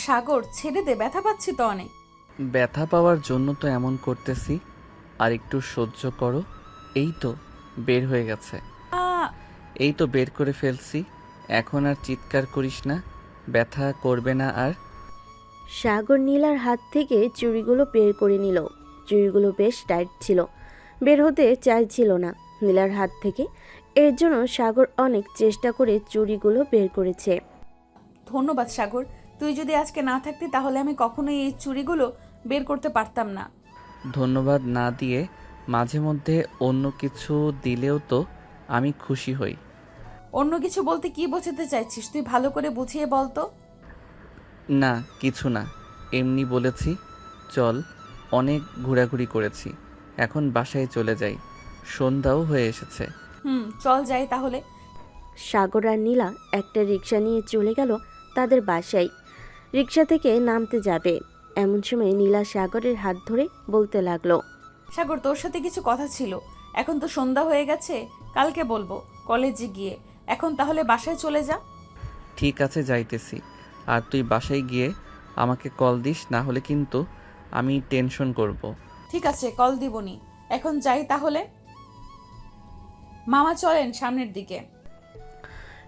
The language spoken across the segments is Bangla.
সাগর ছেড়ে দে, ব্যথা পাচ্ছি তো অনেক। ব্যথা পাওয়ার জন্য তো এমন করতেছি, আর একটু সহ্য করো। এই তো বের হয়ে গেছে। আ এই তো বের করে ফেলছি। এখন আর চিৎকার করিস না, ব্যথা করবে না আর। সাগর নীলার হাত থেকে চুড়িগুলো বের করে নিল। চুড়িগুলো বেশ টাইট ছিল, বের হতে চাইছিল না নীলার হাত থেকে। এর জন্য সাগর অনেক চেষ্টা করে চুড়িগুলো বের করেছে। ধন্যবাদ সাগর, তুই যদি আজকে না থাকতি তাহলে আমি কখনোই এই চুড়িগুলো বের করতে পারতাম না। ধন্যবাদ না দিয়ে মাঝে মধ্যে অন্য কিছু দিলেও তো আমি খুশি হই। অন্য কিছু বলতে কি বোঝাতে চাইছিস? তুই ভালো করে বুঝিয়ে বল তো। না, কিছু না, এমনি বলেছি। চল, অনেক ঘোরাঘুরি করেছি, এখন বাসায় চলে যাই। সন্ধ্যাও হয়ে এসেছে। চল যাই তাহলে। সাগর আর নীলা একটা রিক্সা নিয়ে চলে গেল তাদের বাসায়। রিক্সা থেকে নামতে যাবে এমন সময় নীলা সাগরের হাত ধরে বলতে লাগলো, সাগর, তোর সাথে কিছু কথা ছিল। এখন তো সন্ধ্যা হয়ে গেছে, কালকে বলবো কলেজে গিয়ে। এখন তাহলে বাসায় চলে যা। ঠিক আছে, যাইতেছি। আর তুই বাসায় গিয়ে আমাকে কল দিস, না হলে কিন্তু আমি টেনশন করব। ঠিক আছে, কল দিবনি। এখন যাই তাহলে। মামা চলেন সামনের দিকে।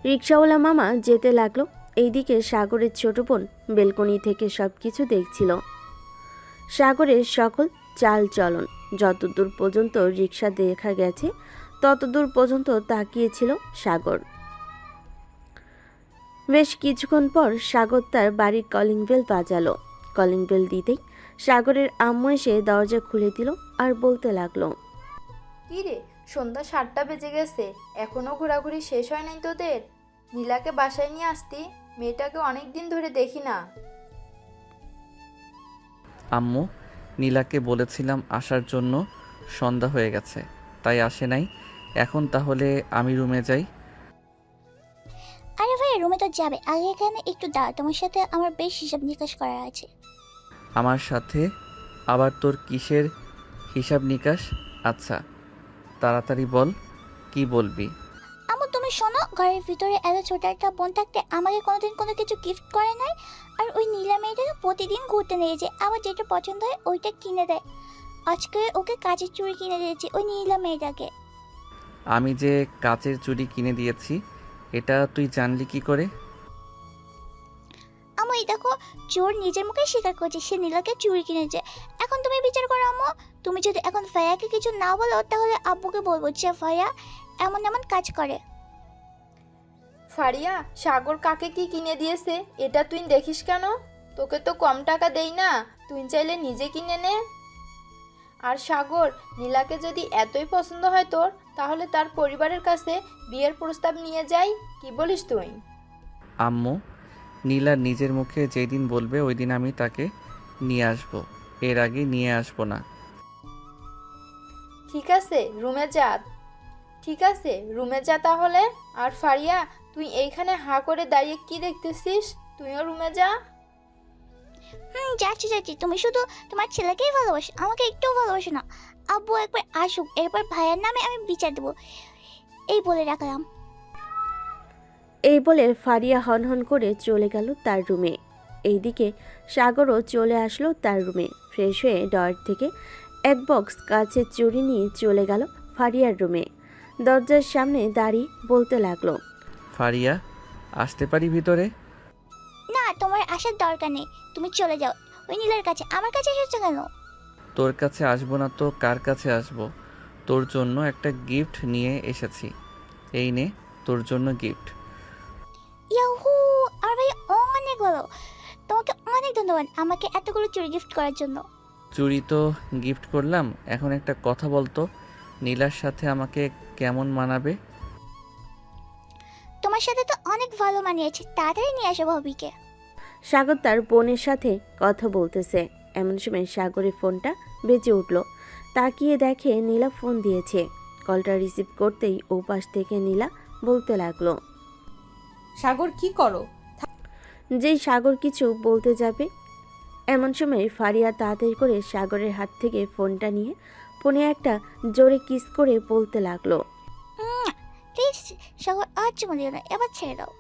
রিক্সাওয়ালা মামা যেতে লাগলো। এইদিকে সাগরের ছোট বোন বেলকনি থেকে সবকিছু দেখছিল। সাগরের সকল চাল চলন, যতদূর পর্যন্ত রিক্সা দেখা গেছে ততদূর পর্যন্ত তাকিয়েছিল সাগর। বেশ কিছুক্ষণ পর সাগর তার বাড়ির কলিং বেল বাজালো। কলিং বেল দিতেই সাগরের আম্মু এসে দরজা খুলে দিল আর বলতে লাগলো, কি রে, সন্ধ্যা 7টা বেজে গেছে, এখনো ঘোরাঘুরি শেষ হয় নাই তোদের? নীলাকে বাসায় নিয়ে আসতি, মেয়েটাকে অনেক দিন ধরে দেখি না। আম্মু, নীলাকে বলেছিলাম আসার জন্য, সন্ধ্যা হয়ে গেছে তাই আসে নাই। এখন তাহলে আমি রুমে যাই। আরে ভাই, রুমে তো যাবে, আগে এখানে একটু দাঁড়া, তোমার সাথে আমার বেশ হিসাব নিকাশ করার আছে। আমার সাথে আবার তোর কিসের হিসাব নিকাশ? আচ্ছা, তাড়াতাড়ি বল, কি বলবি? আমু তুমি শোনো, ঘরের ভিতরে এত ছোট একটা বোন থাকতে আমাকে কোনোদিন কোনো কিছু গিফট করে নাই। আর ওই নীলা মেয়েটাকে প্রতিদিন ঘুরতে নিয়ে যায়, আবার যেটা পছন্দ হয় ওইটা কিনে দেয়। আজকে ওকে কাচের চুড়ি কিনে দিয়েছি ওই নীলা মেয়েটাকে। আমি যে কাচের চুড়ি কিনে দিয়েছি এটা তুই জানলি কি করে? আমু এই দেখো, চোর নিজের মুখে স্বীকার করছে সে নীলাকে চুড়ি কিনেছে। এখন তুমি বিচার করো আমু। তুমি যদি এখন ফায়াকে কিছু না বলো তাহলে আব্বুকে বলবো যে ফায়া এমন এমন কাজ করে। ফারিয়া, সাগর কাকে কি কিনে দিয়েছে এটা তুই দেখিস কেন? তোকে তো কম টাকা দেই না, তুই চাইলে নিজে কিনে নে। আর সাগর, নীলাকে যদি এতই পছন্দ হয় তোর, তাহলে তার পরিবারের কাছে বিয়ের প্রস্তাব নিয়ে যাই, কি বলিস তুই? আম্মু, নীলা নিজের মুখে যেদিন বলবে ওই দিন আমি তাকে নিয়ে আসব, এর আগে নিয়ে আসবো না। ঠিক আছে রুমে যা। ঠিক আছে রুমে যা তাহলে। আর ফারিয়া, তুই এইখানে হাঁ করে দাঁড়িয়ে কি দেখতেছিস? তুইও রুমে যা। যাচ্ছি যাচ্ছি, তুমি শুধু তোমার ছেলেকেই ভালোবাসো, আমাকে একটুও ভালোবাসো না। আব্বু একবার আসুক, এরপর ভাইয়ের নামে আমি বিচার দেবো, এই বলে রাখলাম। এই বলে ফারিয়া হনহন করে চলে গেল তার রুমে। এইদিকে সাগরও চলে আসলো তার রুমে। ফ্রেশ হয়ে ডয়ার থেকে এক বক্স কাচের চুড়ি নিয়ে চলে গেল ফারিয়ার রুমে। দরজার সামনে দাঁড়িয়ে বলতে লাগলো, ফারিয়া, আসতে পারি ভিতরে? না, তোমার আসার দরকার নেই, তুমি চলে যাও ওই নীলার কাছে। আমার কাছে এসেছো কেন? তোর কাছে আসবো না তো কার কাছে আসবো? তোর জন্য একটা গিফট নিয়ে এসেছি, এই নে তোর জন্য গিফট। ইয়াহু, আমার ভাই অনেক ভালো, তোমাকে অনেক ধন্যবাদ আমাকে এতগুলো চুড়ি গিফট করার জন্য। চুড়ি তো গিফট করলাম, এখন একটা কথা বলতো, নীলার সাথে আমাকে কেমন মানাবে? তোমার সাথে তো অনেক ভালো মানিয়েছে, তাড়াতাড়ি নিয়ে আসো ভাবিকে। সাগর তার বোনের সাথে কথা বলতেছে। এমন সময় সাগরের ফোনটা বেজে উঠল। তাকিয়ে দেখে নীলা ফোন দিয়েছে। কলটা রিসিভ করতেই ওপাশ থেকে নীলা বলতে লাগলো, সাগর কি করো? যেই সাগর কিছু বলতে যাবে এমন সময় ফারিয়া তাড়াতাড়ি করে সাগরের হাত থেকে ফোনটা নিয়ে ফোনে একটা জোরে কিস করে বলতে লাগলো, প্লিজ সাগর, আর চুমু দিও না, এবার ছেড়ে দাও।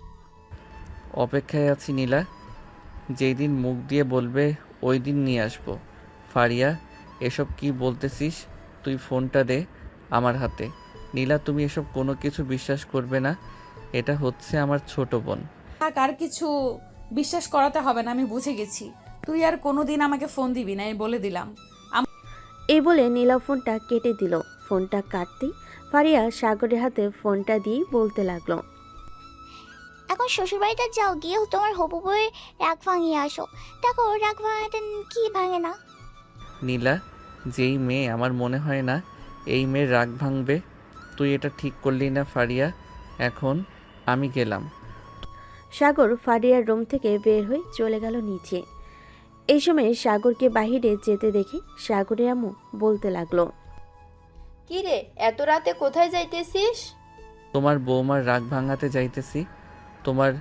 অপেক্ষায় আছি নীলা, যেই দিন মুখ দিয়ে বলবে ওই দিন নিয়ে আসবো। ফারিয়া, এসব কি বলতেছিস? তুই ফোনটা দে আমার হাতে। নীলা, তুমি এসব কোনো কিছু বিশ্বাস করবে না। এটা হচ্ছে আমার ছোট বোন। থাক, আর কিছু বিশ্বাস করাতে হবে না, আমি বুঝে গেছি। তুই আর কোনোদিন আমাকে ফোন দিবি না, এই বলে দিলাম। এই বলে নীলা ফোনটা কেটে দিল। ফোনটা কাটতেই ফারিয়া সাগরের হাতে ফোনটা দিয়েই বলতে লাগলো, এখন শ্বশুরবাড়িতে যাও, গিয়ে তোমার হবু বউয়ের রাগ ভাঙিয়ে আসো। দেখো রাগ ভাঙাতে কি ভাঙে না। নীলা, যেই মেয়ে আমার মনে হয় না এই মেয়ের রাগ ভাঙবে। তুই এটা ঠিক করলি না ফারিয়া। এখন আমি গেলাম। সাগর ফারিয়ার রুম থেকে বের হয়ে চলে গেল নিচে। এই সময় সাগরকে বাহিরে যেতে দেখে সাগরের আম্মু বলতে লাগলো, কি রে, এত রাতে কোথায় যাইতেছিস? তোমার বৌমার রাগ ভাঙাতে যাইতেছি। তোমার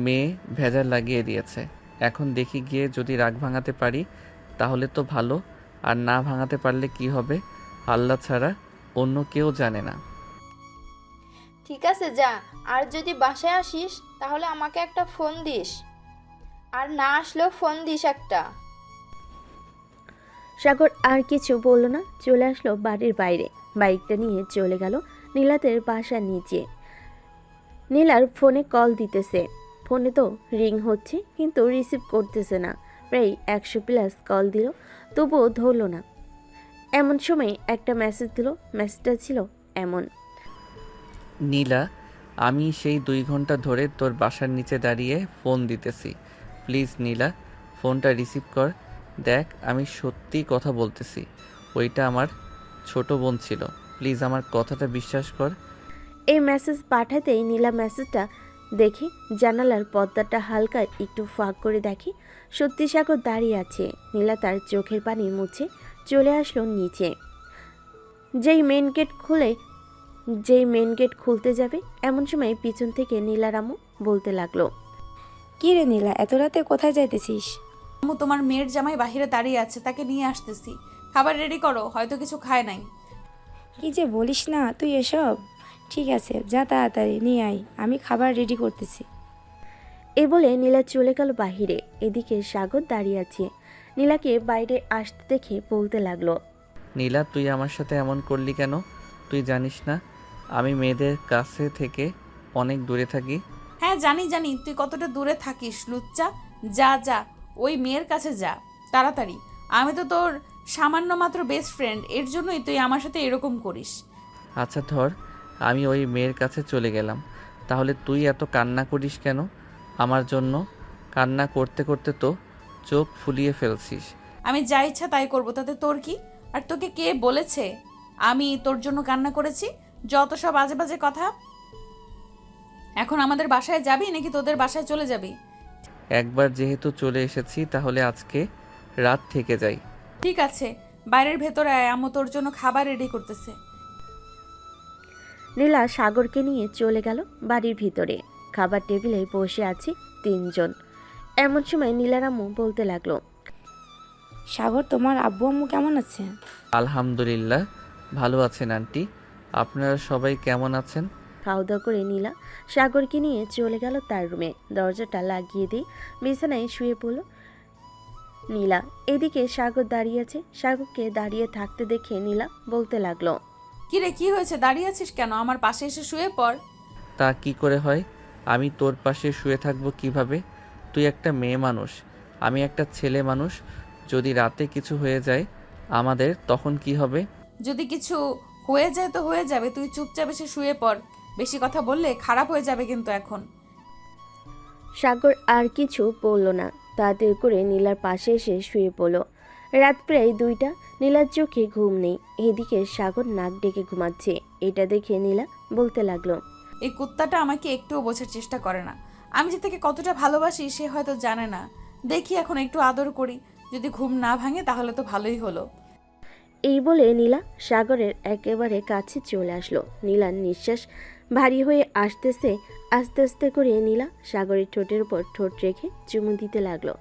মেয়ে ভেজাল লাগিয়ে দিয়েছে। এখন দেখি গিয়ে যদি রাগ ভাঙাতে পারি তাহলে তো ভালো, আর না ভাঙাতে পারলে কি হবে আল্লাহ ছাড়া অন্য কেউ জানে না। ঠিক আছে যা, আর যদি বাসায় আসিস তাহলে আমাকে একটা ফোন দিস, আর না আসলেও ফোন দিস একটা। সাগর আর কিছু বলল না, চলে আসলো বাড়ির বাইরে। বাইকটা নিয়ে চলে গেল নীলাদের বাসার নিচে। নীলার ফোনে কল দিতেছে, ফোনে তো রিং হচ্ছে কিন্তু রিসিভ করতেছে না। প্রায় 100+ কল দিল, তবুও ধরলো না। এমন সময় একটা মেসেজ দিল। মেসেজটা ছিল এমন, নীলা, আমি সেই 2 ঘন্টা ধরে তোর বাসার নিচে দাঁড়িয়ে ফোন দিতেছি। প্লিজ নীলা, ফোনটা রিসিভ কর। দেখ, আমি সত্যি কথা বলতেছি। ওইটা আমার ছোট বোন ছিল। প্লিজ আমার কথাটা বিশ্বাস কর। এই মেসেজ পাঠাতেই নীলা মেসেজটা দেখে জানালার পর্দাটা হালকা একটু ফাঁক করে দেখে সত্যি সাগর দাঁড়িয়ে আছে। নীলা তার চোখের পানি মুছে চলে আসলো নিচে। যেই মেন গেট খুলতে যাবে এমন সময় পিছন থেকে নীলার আম্মু বলতে লাগলো, কি রে নীলা, এত রাতে কোথায় যাইতেছিস? আম্মু, তোমার মেয়ের জামাই বাহিরে দাঁড়িয়ে আছে, তাকে নিয়ে আসতেছি। খাবার রেডি করো, হয়তো কিছু খায় নাই। কি যে বলিস না তুই এসব। ঠিক আছে, যা তাড়াতাড়ি নিয়ে আয়, আমি খাবার রেডি করতেছি। এই বলে নীলা চলে গেল বাহিরে। এদিকে সাগর দাঁড়িয়ে আছে। নীলাকে বাইরে আসতে দেখে বলতে লাগলো, নীলা, তুই আমার সাথে এমন করলি কেন? তুই জানিস না আমি মেয়েদের কাছে থেকে অনেক দূরে থাকি? হ্যাঁ জানি জানি, তুই কতটা দূরে থাকিস লুচ্চা। যা যা, ওই মেয়ের কাছে যা তাড়াতাড়ি। আমি তো তোর সামান্য মাত্র বেস্ট ফ্রেন্ড, এর জন্যই তুই আমার সাথে এরকম করিস। আচ্ছা ধর, আমি ওই মেয়ের কাছে চলে গেলাম। তাহলে তুই এত কান্না করিস কেন আমার জন্য? কান্না করতে করতে তো চোখ ফুলিয়ে ফেলছিস। আমি যা ইচ্ছা তাই করবো, তাতে তোর কি? আর তোকে কে বলেছে আমি তোর জন্য কান্না করেছি? যত সব বাজে বাজে কথা। এখন আমাদের বাসায় যাবি নাকি তোদের বাসায় চলে যাবি? একবার যেহেতু চলে এসেছি তাহলে আজকে রাত থেকে যাই। ঠিক আছে, বাইরের ভেতরে আয়, আম্মু তোর জন্য খাবার রেডি করতেছে। নীলা সাগরকে নিয়ে চলে গেল বাড়ির ভিতরে। খাবার টেবিলে বসে আছে 3 জন। এমন সময় নীলার আম্মু বলতে লাগলো, সাগর, তোমার আব্বু আম্মু কেমন আছে? আলহামদুলিল্লাহ ভালো আছেন আন্টি। আপনারা সবাই কেমন আছেন? খাওয়া দাওয়া করে নীলা সাগরকে নিয়ে চলে গেল তার রুমে। দরজাটা লাগিয়ে দিয়ে বিছানায় শুয়ে পড়ল নীলা। এদিকে সাগর দাঁড়িয়ে আছে। সাগরকে দাঁড়িয়ে থাকতে দেখে নীলা বলতে লাগলো, কি রে, কি হয়েছে? দাঁড়িয়ে আছিস কেন? আমার পাশে এসে শুয়ে পড়। তা কি করে হয়? আমি তোর পাশে শুয়ে থাকবো কিভাবে? তুই একটা মেয়ে মানুষ, আমি একটা ছেলে মানুষ। যদি রাতে কিছু হয়ে যায় আমাদের, তখন কি হবে? যদি কিছু হয়ে যায় তো হয়ে যাবে, তুই চুপচাপ এসে শুয়ে পড়। বেশি কথা বললে খারাপ হয়ে যাবে কিন্তু এখন। সাগর আর কিছু বলল না, তাড়াতাড়ি করে নীলার পাশে এসে শুয়ে পড়ল। রাত প্রায় 2টা। নীলার চোখে ঘুম নেই। এদিকে সাগর নাক ডেকে ঘুমাচ্ছে। এটা দেখে নীলা বলতে লাগলো, এই কুত্তাটা আমাকে একটুও বোঝার চেষ্টা করে না। আমি যে তাকে কতটা ভালোবাসি সে হয়তো জানে না। দেখি এখন একটু আদর করি, যদি ঘুম না ভাঙে তাহলে তো ভালোই হলো। এই বলে নীলা সাগরের একেবারে কাছে চলে আসলো। নীলার নিঃশ্বাস ভারী হয়ে আসতেছে। আস্তে আস্তে করে নীলা সাগরের ঠোঁটের উপর ঠোঁট রেখে চুমু দিতে লাগলো।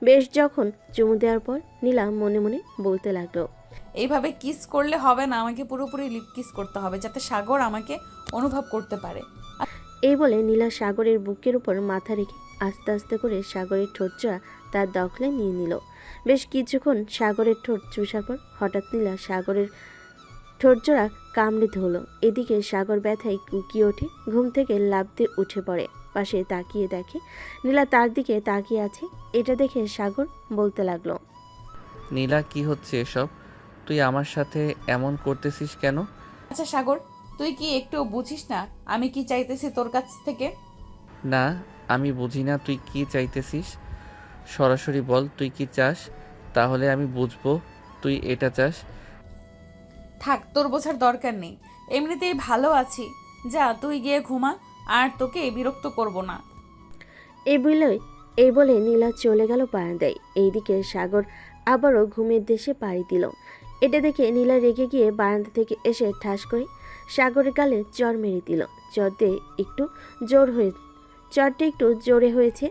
বেশ যখন চুমু দেওয়ার পর নীলা মনে মনে বলতে লাগলো, এইভাবে কিস করলে হবে না, আমাকে পুরোপুরি লিপ কিস করতে হবে যাতে সাগর আমাকে অনুভব করতে পারে। এই বলে নীলা সাগরের বুকের উপর মাথা রেখে আস্তে আস্তে করে সাগরের ঠোঁটজোড়া তার দখলে নিয়ে নিল। বেশ কিছুক্ষণ সাগরের ঠোঁট চুষার পর হঠাৎ নীলা সাগরের ঠোঁটজোড়া কামড়ে ধরল। এদিকে সাগর ব্যথায় কুকিয়ে ওঠে, ঘুম থেকে লাফ দিয়ে উঠে পড়ে। পাশে তাকিয়ে দেখে নীলা তার দিকে তাকিয়ে আছে। এটা দেখে সাগর বলতে লাগলো, নীলা কি হচ্ছে এসব? তুই আমার সাথে এমন করতেছিস কেন? আচ্ছা সাগর, তুই কি একটু বুঝিস না আমি কি চাইতেছি তোর কাছ থেকে? না, আমি বুঝি না তুই কি চাইতেছিস। সরাসরি বল তুই কি চাস, তাহলে আমি বুঝবো তুই এটা চাস। থাক, তোর বোঝার দরকার নেই, এমনিতেই ভালো আছি। যা তুই গিয়ে ঘুমা, আর তোকে বিরক্ত করব না। এই বলে নীলা চলে গেল বারান্দায়। এইদিকে সাগর আবারও ঘুমের দেশে পাড়ি দিল। এটা দেখে নীলা রেগে গিয়ে বারান্দা থেকে এসে ঠাস করে সাগরের গালে চড় মেরে দিল। চড়টা একটু জোরে হয়েছে।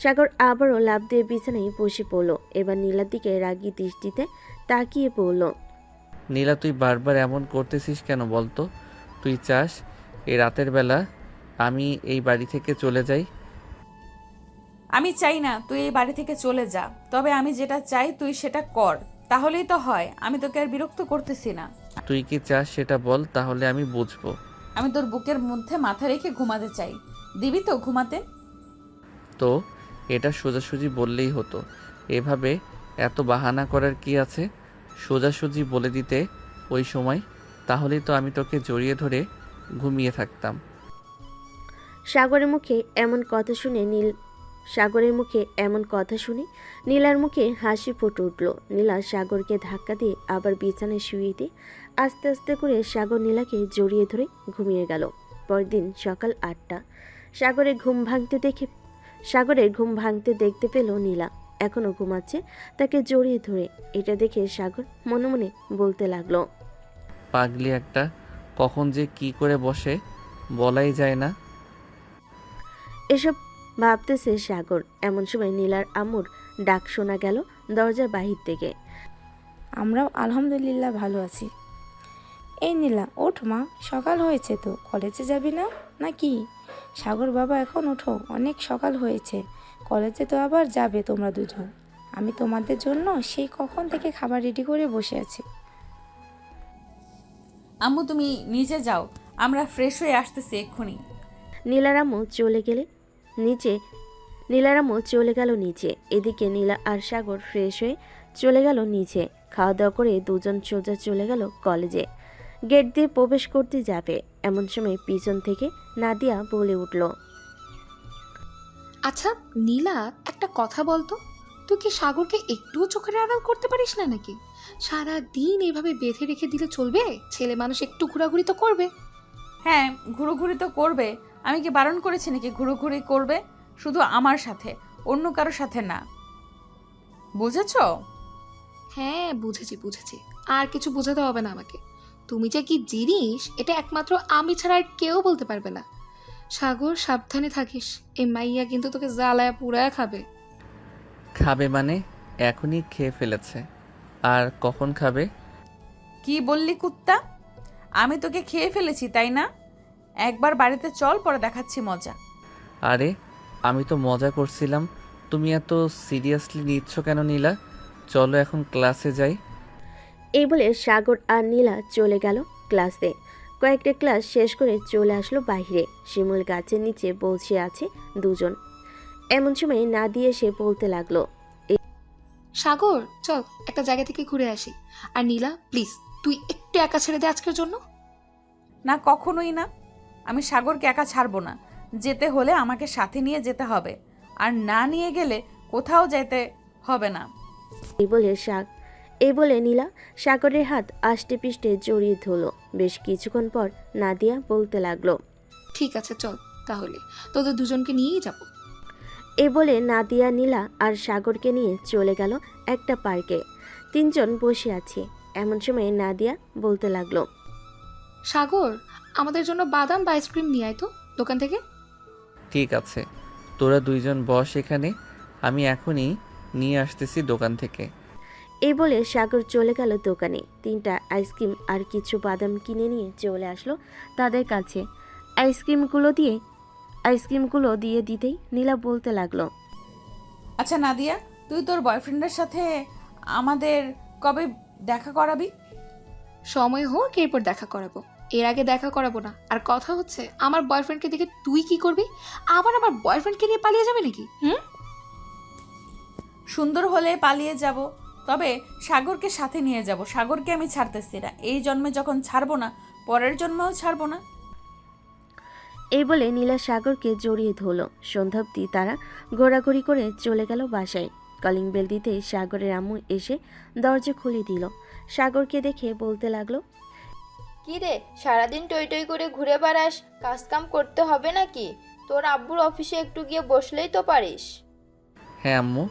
সাগর আবারও লাফ দিয়ে বিছানায় বসে পড়ল। এবার নীলার দিকে রাগী দৃষ্টিতে তাকিয়ে পড়ল। নীলা তুই বারবার এমন করতেছিস কেন বলতো? তুই চাস এই রাতের বেলা আমি এই বাড়ি থেকে চলে যাই? আমি চাই না তুই এই বাড়ি থেকে চলে যা, তবে আমি যেটা চাই তুই সেটা কর, তাহলেই তো হয়। আমি তোকে আর বিরক্ত করতেছি না। তুই কি চাস সেটা বল, তাহলে আমি বুঝবো। আমি তোর বুকের মধ্যে মাথা রেখে ঘুমাতে চাই, দিবি তো ঘুমাতে? তো এটা সোজাসুজি বললেই হতো, এভাবে এত বাহানা করার কি আছে? সোজাসুজি বলে দিতে ওই সময়, তাহলেই তো আমি তোকে জড়িয়ে ধরে ঘুমিয়ে থাকতাম। সাগরের মুখে এমন কথা শুনে নীলার মুখে হাসি ফুটে উঠল। নীলা সাগরকে ধাক্কা দিয়ে আবার বিছানায় শুয়ে দিয়ে আস্তে আস্তে করে সাগর নীলাকে জড়িয়ে ধরে ঘুমিয়ে গেল। পরদিন সকাল 8টা। সাগরের ঘুম ভাঙতে দেখতে পেল নীলা এখনো ঘুমাচ্ছে, তাকে জড়িয়ে ধরে। এটা দেখে সাগর মনে মনে বলতে লাগলো, পাগলি একটা, কখন যে কি করে বসে বলাই যায় না। এসব ভাবতেছে সাগর। এমন সময় নীলার আম্মুর ডাক শোনা গেল দরজার বাহির থেকে। আমরাও আলহামদুলিল্লাহ ভালো আছি। এই নীলা, ওঠ মা, সকাল হয়েছে তো, কলেজে যাবি না নাকি? সাগর বাবা, এখন ওঠো, অনেক সকাল হয়েছে, কলেজে তো আবার যাবে তোমরা দুজন। আমি তোমাদের জন্য সেই কখন থেকে খাবার রেডি করে বসে আছি। আম্মু তুমি নিচে যাও, আমরা ফ্রেশ হয়ে আসতেছি এক্ষুনি। নীলার আম্মু চলে গেল নিচে। এদিকে নীলা আর সাগর ফ্রেশ হয়ে চলে গেল নিচে। খাওয়া দাওয়া করে দুজন সোজা চলে গেল কলেজে। গেট দিয়ে প্রবেশ করতে যাবে, এমন সময় পিছন থেকে নাদিয়া বলে উঠল, আচ্ছা নীলা, একটা কথা বলতো, তুই কি সাগরকে একটুও চোখের আড়াল করতে পারিস না নাকি? সারা দিন এভাবে বেঁধে রেখে দিলে চলবে? ছেলে মানুষ একটু ঘোরাঘুরি তো করবে। হ্যাঁ, ঘুরোঘুরি তো করবে। আমি কি বারণ করেছি নাকি ঘুরোঘুরি করবে? শুধু আমার সাথে, অন্য কারোর সাথে না, বুঝেছো? হ্যাঁ বুঝেছি, আর কিছু বোঝাতে হবে না আমাকে। তুমি যে কি জিনিস এটা একমাত্র আমি ছাড়া আর কেউ বলতে পারবে না। সাগর, সাবধানে থাকিস, এই মাইয়া কিন্তু তোকে জ্বালায় পুরায় খাবে। খাবে মানে এখনই খেয়ে ফেলেছে, আর কখন খাবে? কি বললি কুত্তা? আমি তোকে খেয়ে ফেলেছি তাই না? একবার বাড়িতে চল, পরে দেখাচ্ছি মজা। আরে আমি তো মজা করছিলাম, তুমি এত সিরিয়াসলি নিচ্ছ কেন নীলা? চলো এখন ক্লাসে যাই। এই বলে সাগর আর নীলা চলে গেল ক্লাসে। কয়েকটা ক্লাস শেষ করে চলে আসলো বাইরে। শিমুল গাছের নিচে বসে আছে দুজন। এমন সময় নাদিয়া এসে বলতে লাগলো, সাগর চল একটা জায়গা থেকে ঘুরে আসি। আর নীলা প্লিজ, তুই একটু একা ছেড়ে দে আজকের জন্য। না, কখনোই না। আমি সাগরকে একা ছাড়বো না। যেতে হলে আমাকে সাথে নিয়ে যেতে হবে, আর না নিয়ে গেলে কোথাও যেতে হবে না। এই বলে নীলা সাগরের হাত আষ্টে পিষ্টে জড়িয়ে ধরল। বেশ কিছুক্ষণ পর নাদিয়া বলতে লাগলো, ঠিক আছে চল, তাহলে তোদের দুজনকে নিয়েই যাব। এই বলে নাদিয়া নীলা আর সাগরকে নিয়ে চলে গেল একটা পার্কে। তিনজন বসে আছে। এমন সময় নাদিয়া বলতে লাগলো, সাগর, আমাদের জন্য বাদাম বা আইসক্রিম নিয়ে আয় তো দোকান থেকে। ঠিক আছে, তোরা দুইজন বস এখানে, আমি এখনই নিয়ে আসতেছি দোকান থেকে। এই বলে সাগর চলে গেল দোকানে। 3টা আইসক্রিম আর কিছু বাদাম কিনে নিয়ে চলে আসলো তাদের কাছে। আইসক্রিমগুলো দিয়ে আইসক্রিমগুলো দিয়ে দিতেই নীলা বলতে লাগলো। আচ্ছা নাদিয়া, তুই তোর বয়ফ্রেন্ডের সাথে আমাদের কবে দেখা করাবি? সময় হোক এরপর দেখা করাবো, এর আগে দেখা করাবো না। আর কথা হচ্ছে, আমার বয়ফ্রেন্ডকে দেখে তুই কি করবি? আবার আমার বয়ফ্রেন্ডকে নিয়ে পালিয়ে যাবে নাকি? সুন্দর হলে পালিয়ে যাব, তবে সাগরকে সাথে নিয়ে যাব। সাগরকে আমি ছাড়তেছি না। এই জন্মে যখন ছাড়বো না, পরের জন্মেও ছাড়বো না। এই বলে নীলা সাগরকে জড়িয়ে ধরল। সন্ধ্যাব্দি তারা ঘোরাঘুরি করে চলে গেল বাসায়। কলিং বেল দিতে সাগরের আম্মু এসে দরজা খুলে দিল। সাগরকে দেখে বলতে লাগলো, কি রে, সারাদিন টই টই করে ঘুরে বেড়াস, কাজ কাম করতে হবে নাকি? তোর আব্বুর অফিসে একটু গিয়ে বসলেই তো পারিস। হ্যাঁ আম্মু,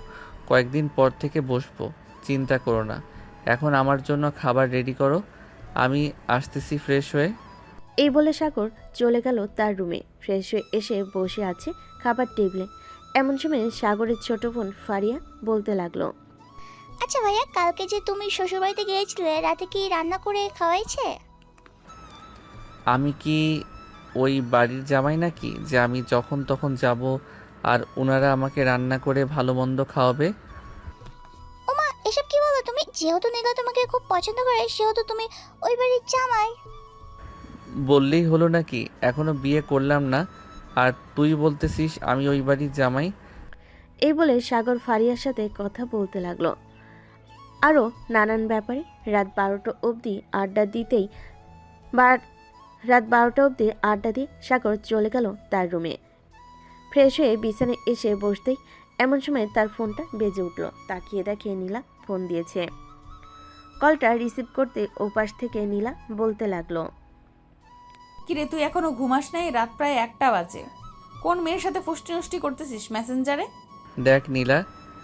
কয়েকদিন পর থেকে বসবো, চিন্তা করো না। এখন আমার জন্য খাবার রেডি করো, আমি আসতেছি ফ্রেশ হয়ে। এই বলে সাগর চলে গেল তার রুমে। ফ্রেশ হয়ে এসে বসে আছে খাবার টেবিলে। এমন সময় সাগরের ছোট বোন ফারিয়া বলতে লাগলো, আচ্ছা ভাইয়া, কালকে যে তুমি শ্বশুরবাড়িতে গিয়েছিলে, রাতে কি রান্না করে খাওয়াইছে? আমি কি ওই বাড়ির জামাই নাকি যে আমি যখন তখন যাব আর ওনারা আমাকে রান্না করে ভালো মন্দ খাওয়াবে? ওমা, এসব কি বলো তুমি? যেহেতু নীলা তোমাকে খুব পছন্দ করে, সেহেতু তুমি ওই বাড়ির জামাই। বললেই হলো নাকি? এখনো বিয়ে করলাম না আর তুই বলতেছিস আমি ওই বাড়ির জামাই? এই বলে সাগর ফারিয়ার সাথে কথা বলতে লাগলো আরও নানান ব্যাপারে। রাত 12টা অবধি আড্ডা দিয়ে সাগর চলে গেল তার রুমে। ফ্রেশ হয়ে বিছানায় এসে বসতেই এমন সময় তার ফোনটা বেজে উঠল। তাকিয়ে দেখে নীলা ফোন দিয়েছে। কলটা রিসিভ করতে ওপাশ থেকে নীলা বলতে লাগলো, কিরে, তুই এখনো ঘুমাস নাই? রাত প্রায় 1টা বাজে। কোন মেয়ের সাথে ফুষ্টি করতেছিস মেসেঞ্জারে? দেখ নীলা,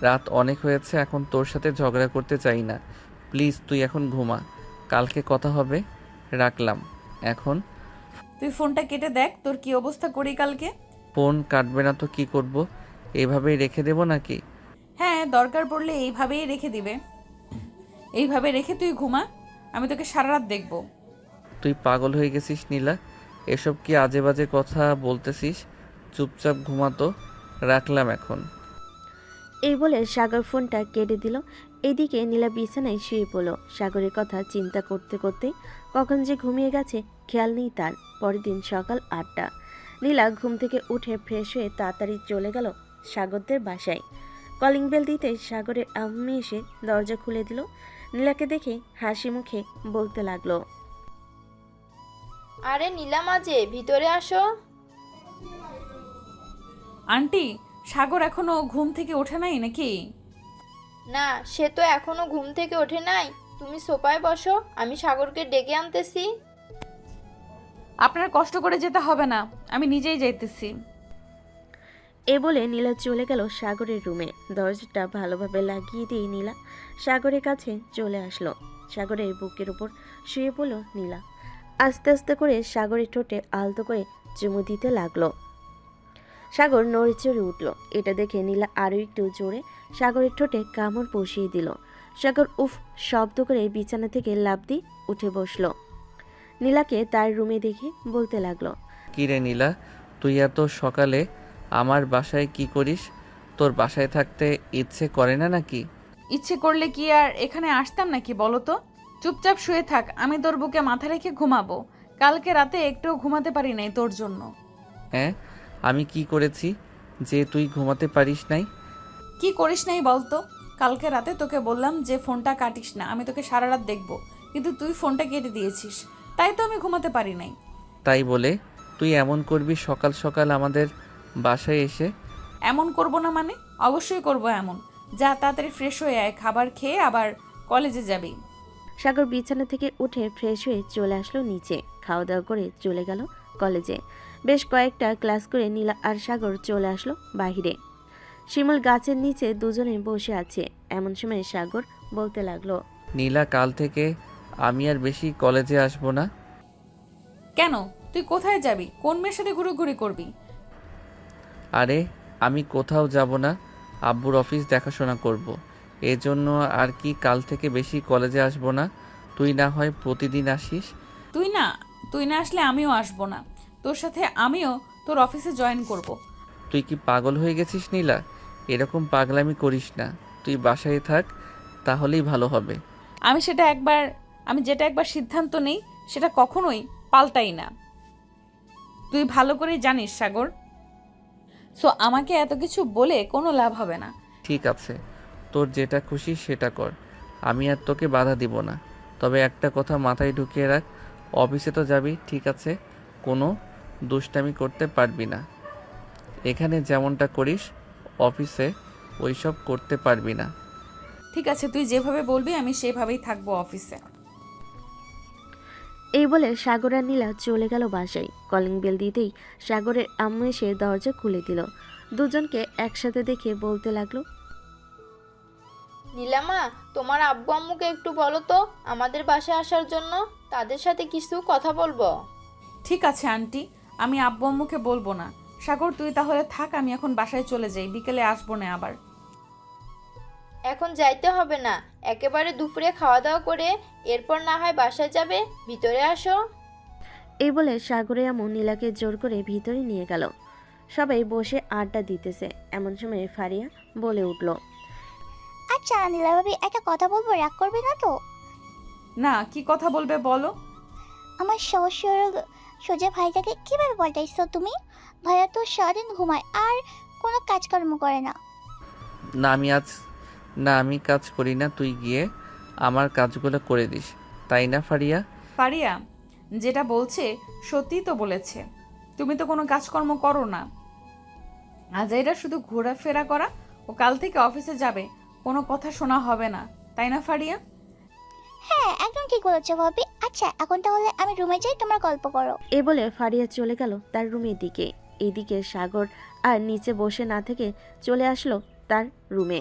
রাত অনেক হয়েছে, এখন তোর সাথে ঝগড়া করতে চাই না। প্লিজ তুই এখন ঘুমা, কালকে কথা হবে। রাখলাম এখন। তুই ফোনটা কেটে দেখ তোর কি অবস্থা করি কালকে। ফোন কাটবে না তো কি করব? এইভাবেই রেখে দেব নাকি? হ্যাঁ, দরকার পড়লে এইভাবেই রেখে দিবে। এইভাবে রেখে তুই ঘুমা, আমি তোকে সারা রাত দেখবো। তুই পাগল হয়ে গেছিস নীলা, এসব কি আজে বাজে কথা বলতেছিস? চুপচাপ ঘুমাতো। রাখলাম এখন। এই বলে সাগর ফোনটা কেটে দিল। এদিকে নীলা বিছানায় শুয়ে পড়ল। সাগরের কথা চিন্তা করতে করতে কখন যে ঘুমিয়ে গেছে খেয়াল নেই তার। পরের দিন সকাল 8টা। নীলা ঘুম থেকে উঠে ফ্রেশ হয়ে তাড়াতাড়ি চলে গেল সাগরদের বাসায়। কলিং বেল দিতে সাগরের আম্মি এসে দরজা খুলে দিল। নীলাকে দেখে হাসি মুখে বলতে লাগলো, আরে নীলা মাঝে, ভিতরে আসো। আন্টি, সাগর এখনো ঘুম থেকে ওঠে নাই নাকি? না, সে তো এখনো ঘুম থেকে ওঠে নাই। তুমি সোফায় বসো, আমি সাগরকে ডেকে আনতেছি। আপনার কষ্ট করে যেতে হবে না, আমি নিজেই যাইতেছি। এ বলে নীলা চলে গেল সাগরের রুমে। দরজাটা ভালোভাবে লাগিয়ে দিয়ে নীলা সাগরের কাছে চলে আসলো। সাগরের বুকের উপর শুয়ে পড়ল নীলা। আস্তে আস্তে করে সাগরের ঠোঁটে আলতো করে চুমু দিতে লাগলো। সাগর নড়ে চড়ে উঠল। এটা দেখে নীলা আরও একটু জোরে সাগরের ঠোঁটে কামড় বসিয়ে দিল। সাগর উফ শব্দ করে বিছানা থেকে লাফ দিয়ে উঠে বসলো। নীলাকে তার রুমে দেখে বলতে লাগলো, কি রে নীলা, তুই এত সকালে আমার বাসায় কি করিস? তোর বাসায় থাকতে ইচ্ছে করে না নাকি? ইচ্ছে করলে কি আর এখানে আসতাম নাকি বলো তো? চুপচাপ শুয়ে থাক, আমি তোর বুকে মাথা রেখে ঘুমাবো। কালকে রাতে একটুও ঘুমাতে পারি নাই তোর জন্য। হ্যাঁ, আমি কি করেছি যে তুই ঘুমাতে পারিস নাই? কি করিস নাই বলতো? কালকে রাতে তোকে বললাম যে ফোনটা কাটিস না, আমি তোকে সারা রাত দেখবো, কিন্তু তুই ফোনটা কেটে দিয়েছিস, তাই তো আমি ঘুমাতে পারি নাই। তাই বলে তুই এমন করবি সকাল সকাল আমাদের বাসায় এসে? এমন করব না মানে? অবশ্যই করব এমন। যা তাড়াতাড়ি ফ্রেশ হয়ে আয়, খাবার খেয়ে আবার কলেজে যাবি। সাগর বিছানা থেকে উঠে ফ্রেশ হয়ে চলে আসলো নিচে। খাওয়া দাওয়া করে চলে গেল কলেজে। বেশ কয়েকটা ক্লাস করে নীলা আর সাগর চলে আসলো বাহিরে। শিমুল গাছের নিচে দুজনে বসে আছে। এমন সময় সাগর বলতে লাগলো, নীলা, কাল থেকে আমি আর বেশি কলেজে আসবো না। কেন? তুই কোথায় যাবি? কোন মেয়ের সাথে ঘুরোঘুরি করবি? আরে আমি কোথাও যাব না, আব্বুর অফিস দেখাশোনা করব। এজন্য আর কি কাল থেকে বেশি কলেজে আসবো না। তুই না হয় প্রতিদিন আসিস। তুই না আসলে আমিও আসবো না। তোর সাথে আমিও তোর অফিসে জয়েন করব। তুই কি পাগল হয়ে গেছিস নীলা? এরকম পাগলামি করিস না, তুই বাসায় থাক, তাহলেই ভালো হবে। আমি যেটা একবার সিদ্ধান্ত নেই সেটা কখনোই পাল্টাই না, তুই ভালো করেই জানিস সাগর। সো আমাকে এত কিছু বলে কোনো লাভ হবে না। ঠিক আছে, তোর যেটা খুশি সেটা কর, আমি আর তোকে বাধা দিব না। তবে একটা কথা মাথায় ঢুকিয়ে রাখ, অফিসে তো যাবি ঠিক আছে, কোনো দুষ্টামি করতে পারবি না। এখানে যেমনটা করিস অফিসে ওইসব করতে পারবি না। ঠিক আছে, তুই যেভাবে বলবি আমি সেভাবেই থাকবো অফিসে। এই বলে সাগর আর নীলা চলে গেল বাসায়। কলিং বেল দিতেই সাগরের আম্মু এসে দরজা খুলে দিল। দুজনকে একসাথে দেখে বলতে লাগলো, নীলামা, তোমার আব্বু আম্মুকে একটু বলো তো আমাদের বাসায় আসার জন্য, তাদের সাথে কিছু কথা বলবো। ঠিক আছে আন্টি, আমি আব্বু আম্মুকে বলবো না। সাগর তুই তাহলে থাক, আমি এখন বাসায় চলে যাই, বিকেলে আসবো না আবার। এখন যাইতে হবে না, একেবারে দুপুরে খাওয়া দাওয়া করে এরপর না হয় বাসায় যাবে, ভিতরে আসো। এই বলে সাগরের আম্মু নীলাকে জোর করে ভিতরে নিয়ে গেল। সবাই বসে আড্ডা দিতেছে। এমন সময় ফারিয়া বলে উঠল, আচ্ছা নীলা ভাবি, একটা কথা বলবো, রাগ করবে না তো? না, কি কথা বলবে বলো। আমার শ্বশুর সোজা ভাইটাকে কিভাবে পাল্টাইছো তুমি? ভাইয়া তো সারাদিন ঘুমায় আর কোনো কাজকর্ম করে না। না আমি কাজ করি না, তুই গিয়ে আমার কাজগুলো করে দিস, তাই না ফারিয়া? ফারিয়া যেটা বলছে সত্যিই তো বলেছে, তুমি তো কোনো কাজকর্ম করো না। আজাইরা শুধু ঘোরাফেরা করা, ও কাল থেকে অফিসে যাবে, কোনো কথা শোনা হবে না, তাই না ফারিয়া? হ্যাঁ একদম ঠিক বলেছো ভাবি। আচ্ছা এখন তাহলে আমি রুমে যাই, তোমরা গল্প করো। এ বলে ফারিয়া চলে গেল তার রুমের দিকে। এদিকে সাগর আর নিচে বসে না থেকে চলে আসলো তার রুমে।